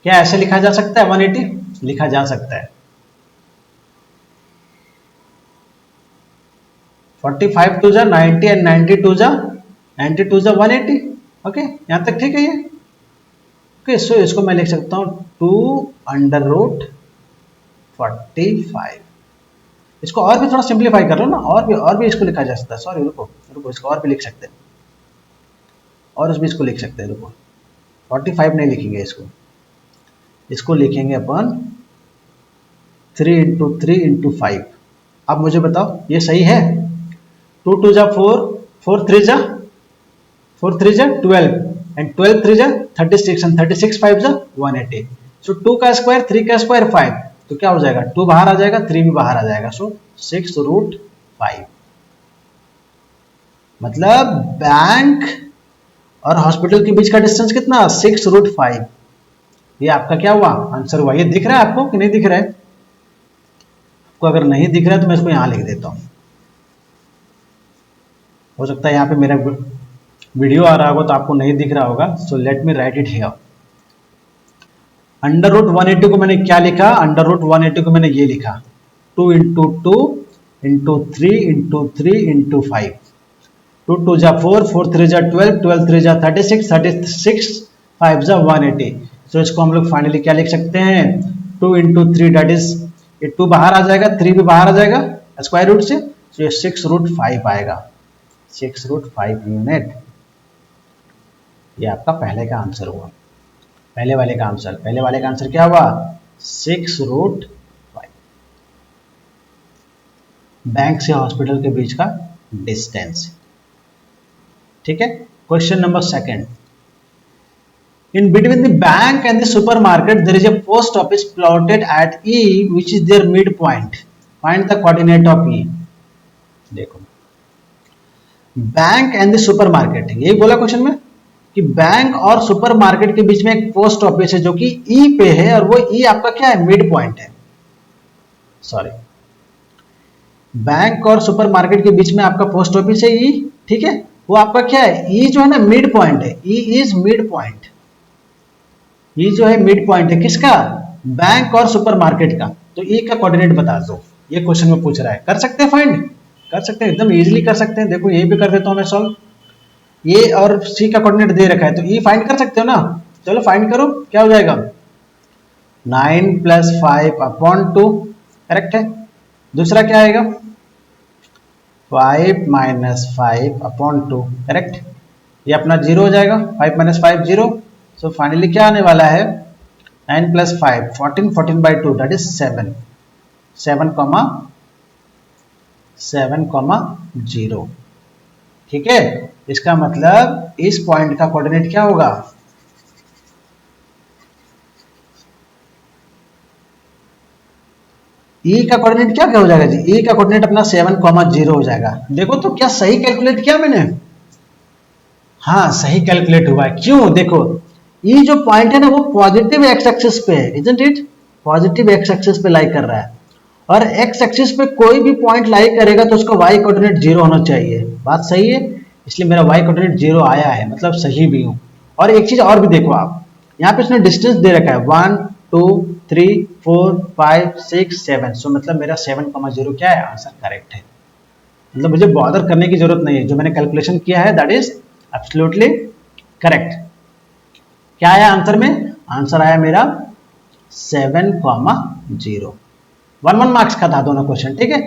क्या ऐसे लिखा जा सकता है, 180 लिखा जा सकता है। 45 टू जा 90 एंड 90 टू जा 180, ओके, यहां तक ठीक है ये, ओके। सो इसको मैं लिख सकता हूं 2√45। इसको और भी थोड़ा सिंप्लीफाई कर लो ना, और भी इसको लिखा जा सकता है, सॉरी रुको रुको, इसको और भी लिख सकते हैं, और उसमें इसको लिख सकते हैं, रुको 45 नहीं लिखेंगे, इसको लिखेंगे अपन 3 × 3 × 5। अब मुझे बताओ ये सही है, 2 2 जा 4, 4 3 जा 12 एंड 12 3 जा 36 एंड 36 5 जा 180। सो 2 का स्क्वायर 3 का स्क्वायर 5, तो क्या हो जाएगा, 2 बाहर आ जाएगा, 3 भी बाहर आ जाएगा, सो 6√5। मतलब बैंक और हॉस्पिटल के बीच का डिस्टेंस कितना, 6√5। ये आपका क्या हुआ, आंसर हुआ। ये दिख रहा है आपको कि नहीं दिख रहा है, आपको अगर नहीं दिख रहा है तो मैं इसको यहां लिख देता हूं, हो सकता है यहाँ पे मेरा वीडियो आ रहा होगा तो आपको नहीं दिख रहा होगा, so let me write it here. Under root 180 को मैंने क्या लिखा, अंडर रूट 180 को मैंने ये लिखा 2 इंटू 2 इंटू 3 इंटू 3 इंटू 5, 2 2 जा 4, 4 3 जा 12, 12 3 जा 36, 36 5 जा 180। तो इसको हम लोग फाइनली क्या लिख सकते हैं, 2 इंटू 3 डेट इज, ये 2 बाहर आ जाएगा, 3 भी बाहर आ जाएगा स्क्वायर रूट से, तो ये 6 रूट 5 आएगा, 6 रूट 5 यूनिट। ये आपका पहले का आंसर हुआ, पहले वाले का आंसर, पहले वाले का आंसर क्या हुआ, 6 रूट 5। बैंक से हॉस्पिटल के बीच का डिस्टेंस। ठीक है, question number second, in between the bank and the supermarket there is a post office plotted at E which is their mid point, find the coordinate of E. देखो, bank and the supermarket, यही बोला question में कि bank और supermarket के बीच में एक post office है जो कि ई पे है, और वो ई आपका क्या है, मिड पॉइंट है। सॉरी, बैंक और सुपरमार्केट के बीच में आपका पोस्ट ऑफिस है ई, ठीक है, वो आपका क्या है, ई जो है ना मिड पॉइंट है, ई इज मिड पॉइंट, ई जो है मिड पॉइंट है किसका, बैंक और सुपरमार्केट का। तो ई का कोऑर्डिनेट बता दो, ये क्वेश्चन में पूछ रहा है। कर सकते हैं फाइंड, कर सकते हैं, एकदम इजीली कर सकते हैं। देखो ये भी कर देता हूं मैं सॉल्व, ये और सी का कोऑर्डिनेट दे रखा है तो ई फाइंड कर सकते हो ना। चलो फाइंड करो, क्या हो जाएगा, 9 + 5/2, करेक्ट है। दूसरा क्या आएगा, 5 - 5/2, करेक्ट। ये अपना 0 हो जाएगा, 5 - 5 0। सो फाइनली क्या आने वाला है, 9 + 5 14, 14/2 दैट इज 7, 7,0। ठीक है, इसका मतलब इस पॉइंट का कोऑर्डिनेट क्या होगा, ई का कोऑर्डिनेट क्या हो जाएगा जी, ई का कोऑर्डिनेट अपना 7,0 हो जाएगा। देखो तो क्या सही कैलकुलेट किया मैंने, हाँ सही कैलकुलेट हुआ है। क्यों, देखो ई जो पॉइंट है ना वो पॉजिटिव एक्स एक्सिस पे है, isn't it, positive x axis पे लाई कर रहा है, और एक्स एक्सिस पे कोई भी पॉइंट लाई करेगा तो उसका वाई कोऑर्डिनेट 0 होना चाहिए। बात सही है, इसलिए मेरा वाई कोऑर्डिनेट 0 आया है, मतलब सही भी हूं। और एक चीज और भी देखो आप, यहाँ पे इसने डिस्टेंस दे रखा है 1 2 3 4 5 6 7, सो मतलब मेरा 7,0 क्या है, आंसर करेक्ट है। मतलब मुझे बॉदर करने की जरूरत नहीं है, जो मैंने कैलकुलेशन किया है दैट इज एब्सोल्युटली करेक्ट। क्या आया आंसर में, आंसर आया मेरा 7,0। 1 मार्क्स का था दोनों क्वेश्चन। ठीक है,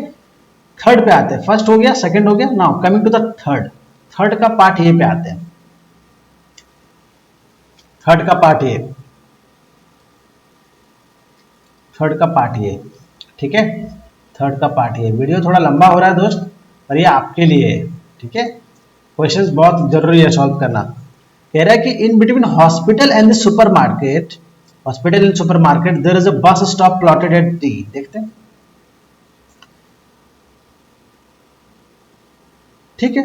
थर्ड पे आते हैं, फर्स्ट हो गया, सेकंड हो गया, now coming to the third. Third का पार्ट ये पे आते हैं, थर्ड का पार्ट ये, थर्ड का पार्ट ये, ठीक है, थर्ड का पार्ट ये। वीडियो थोड़ा लंबा हो रहा है दोस्त, पर ये आपके लिए है, ठीक है। क्वेश्चंस बहुत जरूरी है सॉल्व करना। कह रहा है कि in between hospital and the supermarket, hospital and supermarket there is a bus stop plotted eight D. देखते हैं, ठीक है,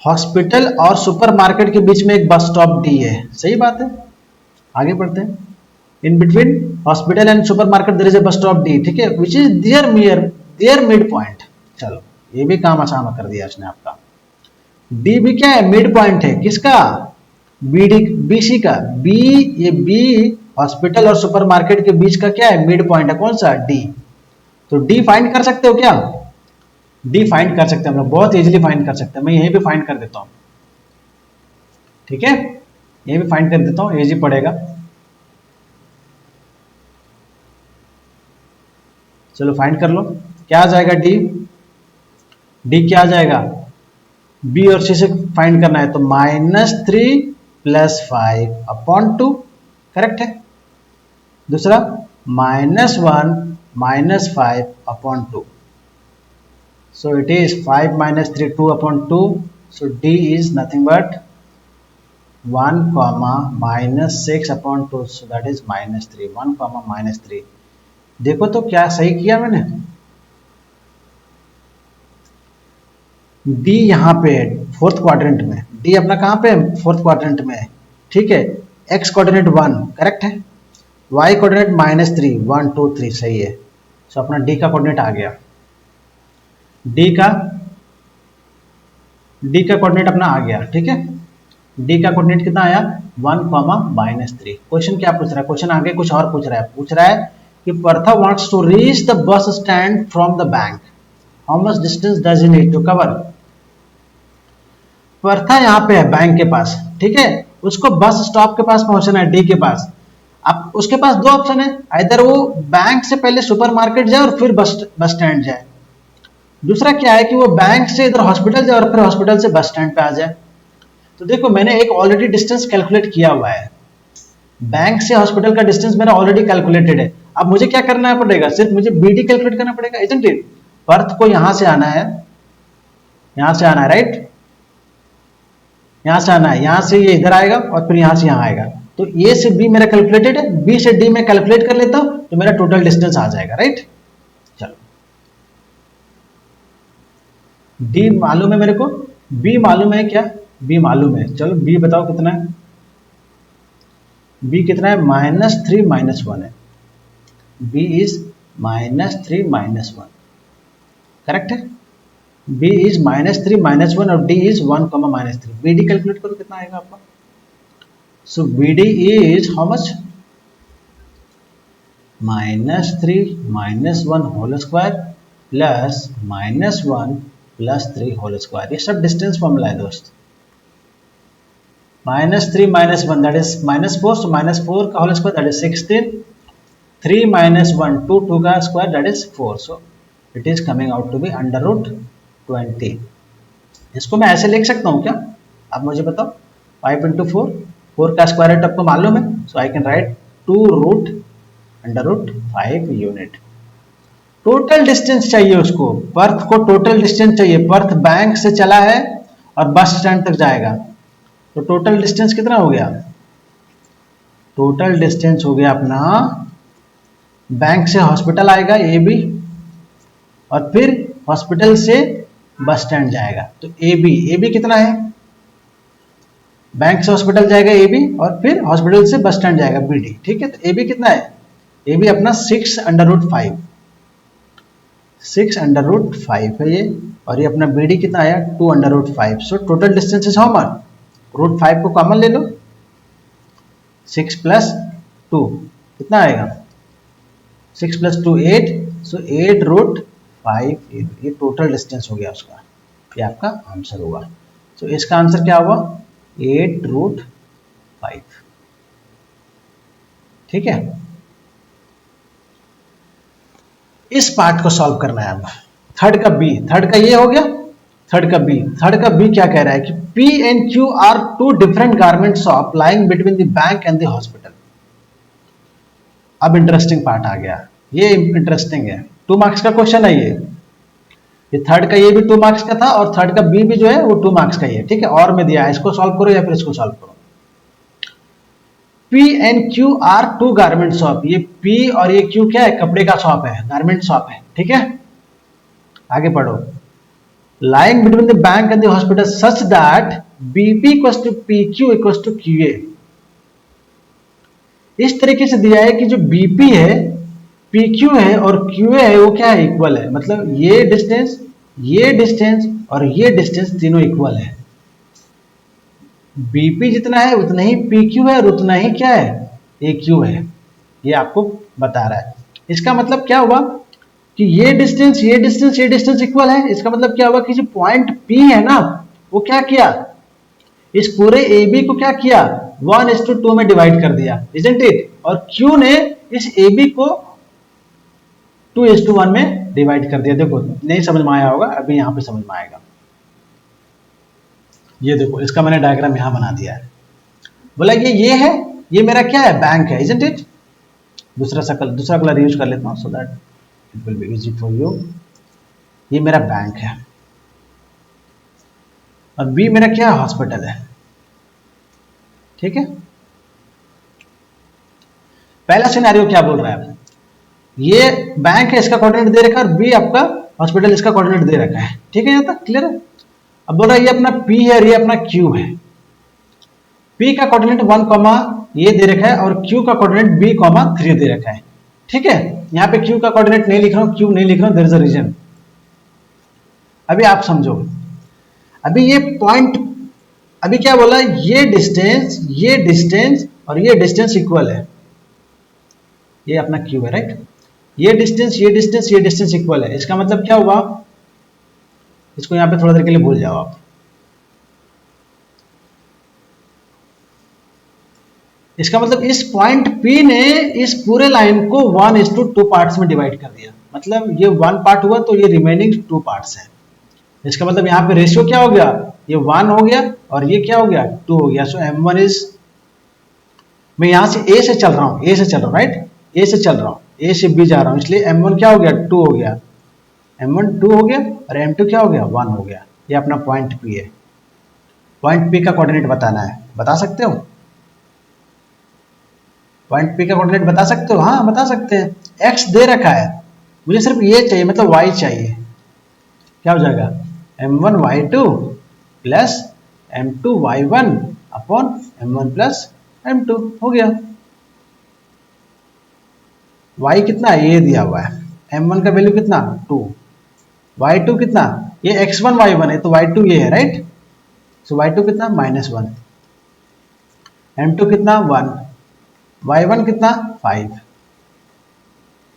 हॉस्पिटल और सुपरमार्केट के बीच में एक बस स्टॉप डी है, सही बात है। आगे बढ़ते हैं, in between hospital and supermarket there is a bus stop D, ठीक है, which is their mid point. चलो ये भी काम आसान कर दिया इसने आपका। डी भी क्या है, मिड पॉइंट है किसका, बी डी बी सी का, बी, ये बी हॉस्पिटल और सुपरमार्केट के बीच का क्या है, मिड पॉइंट है, कौन सा, डी। तो डी फाइंड कर सकते हो क्या, डी फाइंड कर सकते हैं हम लोग, बहुत इजीली फाइंड कर सकते हैं। मैं यहीं पे फाइंड कर देता हूं, ठीक है, यहीं पे फाइंड कर देता हूं, इजी पड़ेगा। चलो फाइंड कर लो, क्या आ जाएगा, डी, डी क्या आ जाएगा, बी और सी से फाइंड करना है तो -3 + 5/2, करेक्ट है। दूसरा -1 - 5/2, so it is 5 - 3 2/2, so D is nothing but 1, -6/2, so that is -3, 1, -3। देखो तो क्या सही किया मैंने, डी यहाँ पे है फोर्थ क्वाड्रेंट में, डी अपना कहाँ पे है, फोर्थ क्वाड्रेंट में है, ठीक है। एक्स कोऑर्डिनेट 1 करेक्ट है, वाई कोऑर्डिनेट -3 1 2 3 सही है, सो अपना डी का कोऑर्डिनेट आ गया। डी का कोऑर्डिनेट अपना आ गया, ठीक है। डी का कोऑर्डिनेट कितना आया, 1, क्वेश्चन क्या पूछ रहा है, क्वेश्चन आगे कुछ और पूछ रहा है कि Partha wants to reach the bus stand from the bank, how much distance does he need to cover. Partha यहाँ पे है बैंक के पास, ठीक है, उसको बस स्टॉप के पास पहुंचना है, डी के पास। अब उसके पास दो ऑप्शन है, इधर वो बैंक से पहले सुपरमार्केट जाए और फिर बस स्टैंड जाए, दूसरा क्या है कि वो बैंक से इधर हॉस्पिटल जाए और फिर हॉस्पिटल से बस स्टैंड पे आ जाए। तो देखो मैंने एक ऑलरेडी डिस्टेंस कैलकुलेट किया हुआ है, बैंक से हॉस्पिटल का डिस्टेंस मेरा ऑलरेडी कैलकुलेटेड है। अब मुझे क्या करना पड़ेगा, सिर्फ मुझे बीडी कैलकुलेट करना पड़ेगा, इजंट इट। पर्थ को यहां से आना है, यहां से आना है, राइट, यहां से आना है, यहां से ये इधर आएगा और फिर यहां से यहां आएगा। तो ए से बी मेरा कैलकुलेटेड है, बी से डी में कैलकुलेट कर लेता हूं तो मेरा टोटल डिस्टेंस आ जाएगा, राइट। चलो डी मालूम है मेरे को, बी मालूम है क्या, बी मालूम है, चलो बी बताओ कितना है, बी कितना है, -3 - 1 है, बी इज -3 - 1, करेक्ट है, बी इज -3 - 1 और D is 1, -3। B D calculate करो कितना आएगा आपका, so B D is how much, -3 - 1 whole square plus -1 + 3 whole square. ये सब डिस्टेंस फॉर्मूला है दोस्त। -3 - 1 दैट इज -4, सो -4 का होल स्क्वायर दैट इज 16, 3 - 1 2, 2 का square that is 4, so it is coming out to be √20। इसको मैं ऐसे लिख सकता हूँ क्या, आप मुझे बताओ, 5 × 4, 4 का स्क्वायर रूट आपको मालूम है, so I can write 2√5 unit. Total distance चाहिए उसको, पर्थ को टोटल डिस्टेंस चाहिए, पर्थ बैंक से चला है और बस स्टैंड तक जाएगा, तो टोटल डिस्टेंस कितना हो गया, टोटल डिस्टेंस हो गया अपना, बैंक से हॉस्पिटल आएगा ए बी और फिर हॉस्पिटल से बस स्टैंड जाएगा, तो ए बी कितना है, बैंक से हॉस्पिटल जाएगा ए बी और फिर हॉस्पिटल से बस स्टैंड जाएगा बी डी, ठीक है। तो ए बी कितना है, ए बी अपना 6√5, 6√5 है ये, और ये अपना बी डी कितना आया 2√5, so total distance is how much, √5 को कॉमन ले लो, 6 + 2 कितना आएगा, 6 + 2 8, सो 8√5, ये टोटल डिस्टेंस हो गया उसका, ये आपका आंसर होगा। तो इसका आंसर क्या हुआ, 8√5, ठीक है। इस पार्ट को सॉल्व करना है। अब थर्ड का बी, थर्ड का ये हो गया, थर्ड का बी क्या कह रहा है कि P and Q are two different garment shop lying between the bank and the hospital. अब इंटरेस्टिंग पार्ट आ गया, ये इंटरेस्टिंग है, 2 मार्क्स का क्वेश्चन है ये थर्ड का ये भी 2 मार्क्स का था और थर्ड का बी भी जो है वो 2 मार्क्स का ही है, ठीक है। और में दिया है, इसको सॉल्व करो या फिर इसको सॉल्व करो। P and Q are 2 garment shop, ये P और ये Q क्या है, कपड़े का शॉप है, गारमेंट शॉप है, ठीक है। आगे पढ़ो, lying between the bank and the hospital such that BP equals to PQ equals to QA। इस तरीके से दिया है कि जो BP है, PQ है और QA है वो क्या है, इक्वल है, मतलब ये डिस्टेंस और ये डिस्टेंस तीनों इक्वल है। BP जितना है उतना ही PQ है और उतना ही क्या है, AQ है, ये आपको बता रहा है। इसका मतलब क्या हुआ कि ये डिस्टेंस इक्वल है, इसका मतलब क्या हुआ कि जो पॉइंट P है ना, वो क्या किया, इस पूरे AB को क्या किया, 1:2 में डिवाइड कर दिया, इजंट इट, और Q ने इस AB को 2:1 में डिवाइड कर दिया। देखो नहीं समझ में आया होगा, अभी यहां पे समझ में आएगा। ये देखो इसका मैंने डायग्राम यहां बना दिया है, बोला ये है, ये मेरा क्या है, बैंक है, इजंट इट। दूसरा कलर यूज कर लेता हूं so that it will be easy for you. ये मेरा बैंक है और बी मेरा क्या है, हॉस्पिटल है, ठीक है। पहला सिनेरियो क्या बोल रहा है, ये बैंक है, इसका कोऑर्डिनेट दे रखा है, और बी आपका हॉस्पिटल, इसका कोऑर्डिनेट दे रखा है, ठीक है, यहां तक क्लियर है। अब बोल रहा है ये अपना P है और ये अपना Q है, P का कोऑर्डिनेट 1, ये दे रखा है और Q का कोऑर्डिनेट B, 3 दे रखा है, ठीक है। यहाँ पे Q का कोऑर्डिनेट नहीं लिख रहा हूं, Q नहीं लिख रहा हूं, देयर इज अ रीजन। अभी आप समझो, अभी ये पॉइंट अभी क्या बोला, ये डिस्टेंस और ये डिस्टेंस इक्वल है, ये अपना क्यू है, राइट। ये डिस्टेंस इक्वल है, इसका मतलब क्या हुआ, इसको यहां पे थोड़ा देर के लिए भूल जाओ आप। इसका मतलब इस पॉइंट P ने इस पूरे लाइन को 1:2 पार्ट्स में डिवाइड कर दिया, मतलब ये 1 पार्ट हुआ तो ये रिमेनिंग 2 पार्ट्स है। इसका मतलब यहाँ पे रेशियो क्या हो गया, ये 1 हो गया और ये क्या हो गया, 2 हो गया। सो M1 इज, मैं यहां से A से चल रहा हूँ, राइट, A से चल रहा हूँ, A से B जा रहा हूँ, इसलिए M1 क्या हो गया, 2 हो गया, M1 2 हो गया और M2 क्या हो गया, 1 हो गया। ये अपना पॉइंट P है। पॉइंट P का कोऑर्डिनेट बताना है, बता सकते हो, पॉइंट P का कोऑर्डिनेट बता सकते हो, हाँ बता सकते हैं। X दे रखा है, मुझे सिर्फ ये चाहिए, मतलब Y चाहिए, क्या हो जाएगा, M1 Y2 plus M2 Y1 upon M1 plus M2 हो गया। Y कितना है, ये दिया हुआ है, M1 का वैल्यू कितना 2, Y2 कितना, ये X1 Y1 है तो Y2 ये है, राइट। सो Y2 कितना -1, M2 कितना 1, Y1 कितना 5,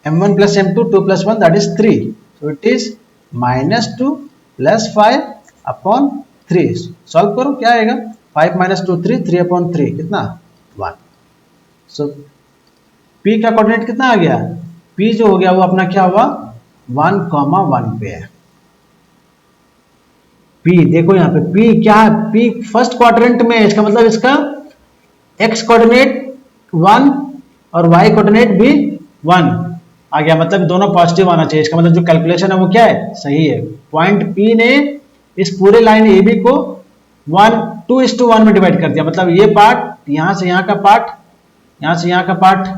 M1 plus M2 2 plus 1 that is 3, so it is -2 plus 5 upon 3। Solve करो क्या आएगा, 5 - 2 3, 3 अपॉन 3 कितना 1। सो P का कोऑर्डिनेट कितना आ गया, P जो हो गया वो अपना क्या हुआ 1,1 पे है। P देखो यहाँ पे P क्या है, P फर्स्ट क्वाड्रेंट में है, इसका मतलब इसका x कोऑर्डिनेट 1 और y कोऑर्डिनेट भी 1 आ गया, मतलब दोनों पॉजिटिव आना चाहिए। इसका मतलब जो कैलकुलेशन है वो क्या है, सही है। पॉइंट P ने इस पूरे लाइन AB को 2:1 में डिवाइड कर दिया, मतलब ये पार्ट यहां से यहां का पार्ट, यहां से यहां का पार्ट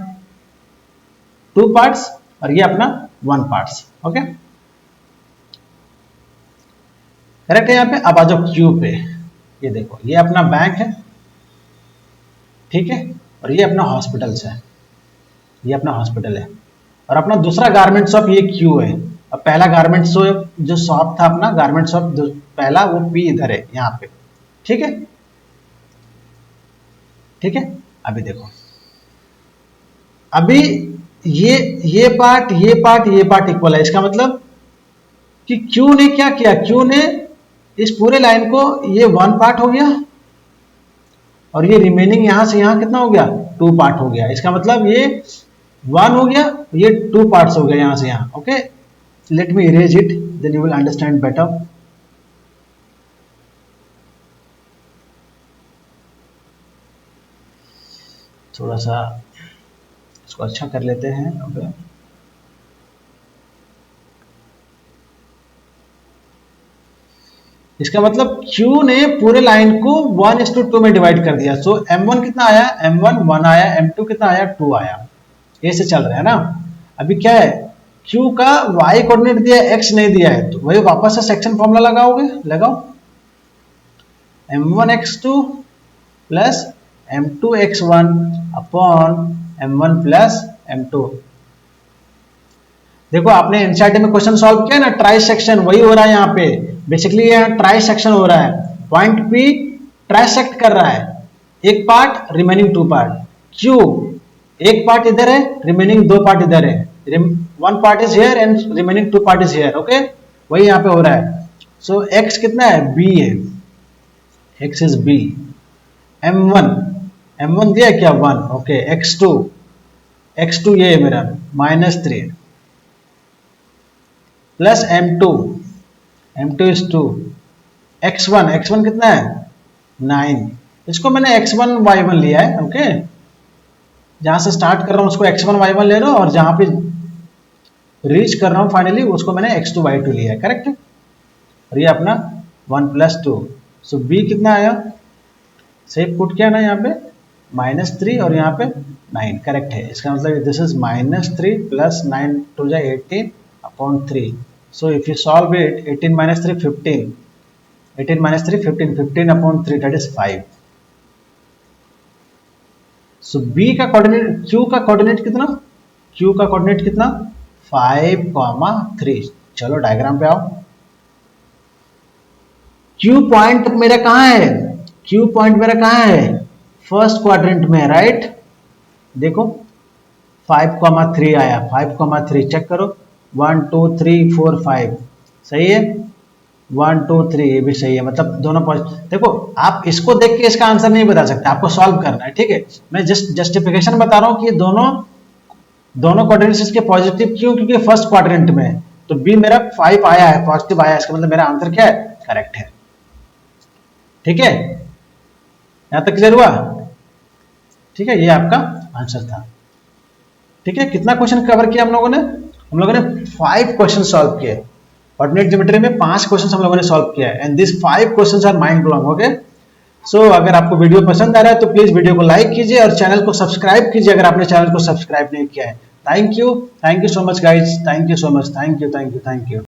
2 पार्ट्स और ये अपना 1 पार्ट्स। ओके करेक्ट है यहाँ पे। अब आ जाओ Q पे, ये देखो ये अपना बैंक है, ठीक है, और ये अपना हॉस्पिटल्स है, ये अपना हॉस्पिटल है, और अपना दूसरा गारमेंट शॉप ये Q है। अब पहला गारमेंट शॉप जो शॉप था अपना गारमेंट शॉप पहला वो P इधर है यहाँ पे, ठीक है, ठीक है। अभी देखो, अभी ये पार्ट इक्वल है, इसका मतलब कि Q ने क्या किया, Q ने इस पूरे लाइन को ये 1 पार्ट हो गया और ये रिमेनिंग यहां से यहां कितना हो गया 2 पार्ट हो गया। इसका मतलब ये 1 हो गया, ये 2 पार्ट्स हो गया यहां से यहां। Okay let me erase it, then you will understand better. थोड़ा सा इसको अच्छा कर लेते हैं। ओके इसका मतलब Q ने पूरे लाइन को 1:2 में डिवाइड कर दिया। सो M1 कितना आया, M1 1 आया, M2 कितना आया 2 आया। ए से चल रहा है ना। अभी क्या है, Q का Y कोऑर्डिनेट दिया है, X नहीं दिया है, तो वही वापस से सेक्शन फॉर्मूला लगाओगे, लगाओ M1x2 plus M2x1 upon M1 plus M2। देखो आपने एनसीईआरटी में क्वेश्चन सॉल्व किया ना, ट्राई सेक्शन वही हो रहा है यहाँ पे। बेसिकली यहाँ ट्राई सेक्शन हो रहा है, पॉइंट P ट्राइसेक्ट कर रहा है, एक पार्ट रिमेनिंग 2 पार्ट। Q एक पार्ट इधर है, रिमेनिंग 2 पार्ट इधर है, 1 part is here and remaining 2 part is here. Okay वही यहाँ पे हो रहा है। सो X कितना है, B है, X इज B। M1 दिया क्या 1, ओके। X2 ये है मेरा -3 प्लस M2 इज 2। X1 कितना है 9, इसको मैंने X1 Y1 लिया है। ओके जहां से स्टार्ट कर रहा हूं उसको X1 Y1 ले रहा हूं और जहां पे रीच कर रहा हूं फाइनली उसको मैंने X2 Y2 लिया है, करेक्ट है। और ये अपना 1 + 2। सो B कितना आया, सेफ पुट किया ना यहाँ पे -3 और यहाँ पे 9, करेक्ट है। इसका मतलब this is -3 + 9 2 = 18 upon 3। So if you solve it, 18 - 3 15, 18 - 3 15, 15 upon 3 that is 5. So B का कोऑर्डिनेट, Q का कोऑर्डिनेट कितना, Q का कोऑर्डिनेट कितना 5,3। चलो डायग्राम पे आओ। Q पॉइंट मेरा कहाँ है, क्यू पॉइंट मेरा कहाँ है, फर्स्ट क्वाड्रेंट में, राइट। देखो 5,3 आया, 5,3 चेक करो, 1 2 3 4 5 सही है, 1 2 3 ये भी सही है, मतलब दोनों पॉजिटिव। देखो आप इसको देख के इसका आंसर नहीं बता सकते, आपको सॉल्व करना है, ठीक है। मैं जस्ट जस्टिफिकेशन बता रहा हूँ कि ये दोनों क्वाड्रेंट्स इसके पॉजिटिव क्यों, क्योंकि फर्स्ट क्वाड्रेंट में है। तो बी मेरा 5 आया है, पॉजिटिव आया है, इसका मतलब मेरा आंसर क्या है, करेक्ट है। ठीक है, यहां तक क्लियर हुआ? ठीक है, ये आपका आंसर था। ठीक है, कितना क्वेश्चन कवर किया हम लोगों ने? हम लोगों ने 5 क्वेश्चन सॉल्व किए। कोऑर्डिनेट ज्योमेट्री में 5 क्वेश्चन हम लोगों ने सॉल्व किया है, and this 5 questions are mind blowing. Okay, so अगर आपको वीडियो पसंद आ रहा है तो प्लीज वीडियो को लाइक कीजिए और चैनल को सब्सक्राइब कीजिए अगर आपने चैनल को सब्सक्राइब नहीं किया है। Thank you so much guys, thank you so much, thank you.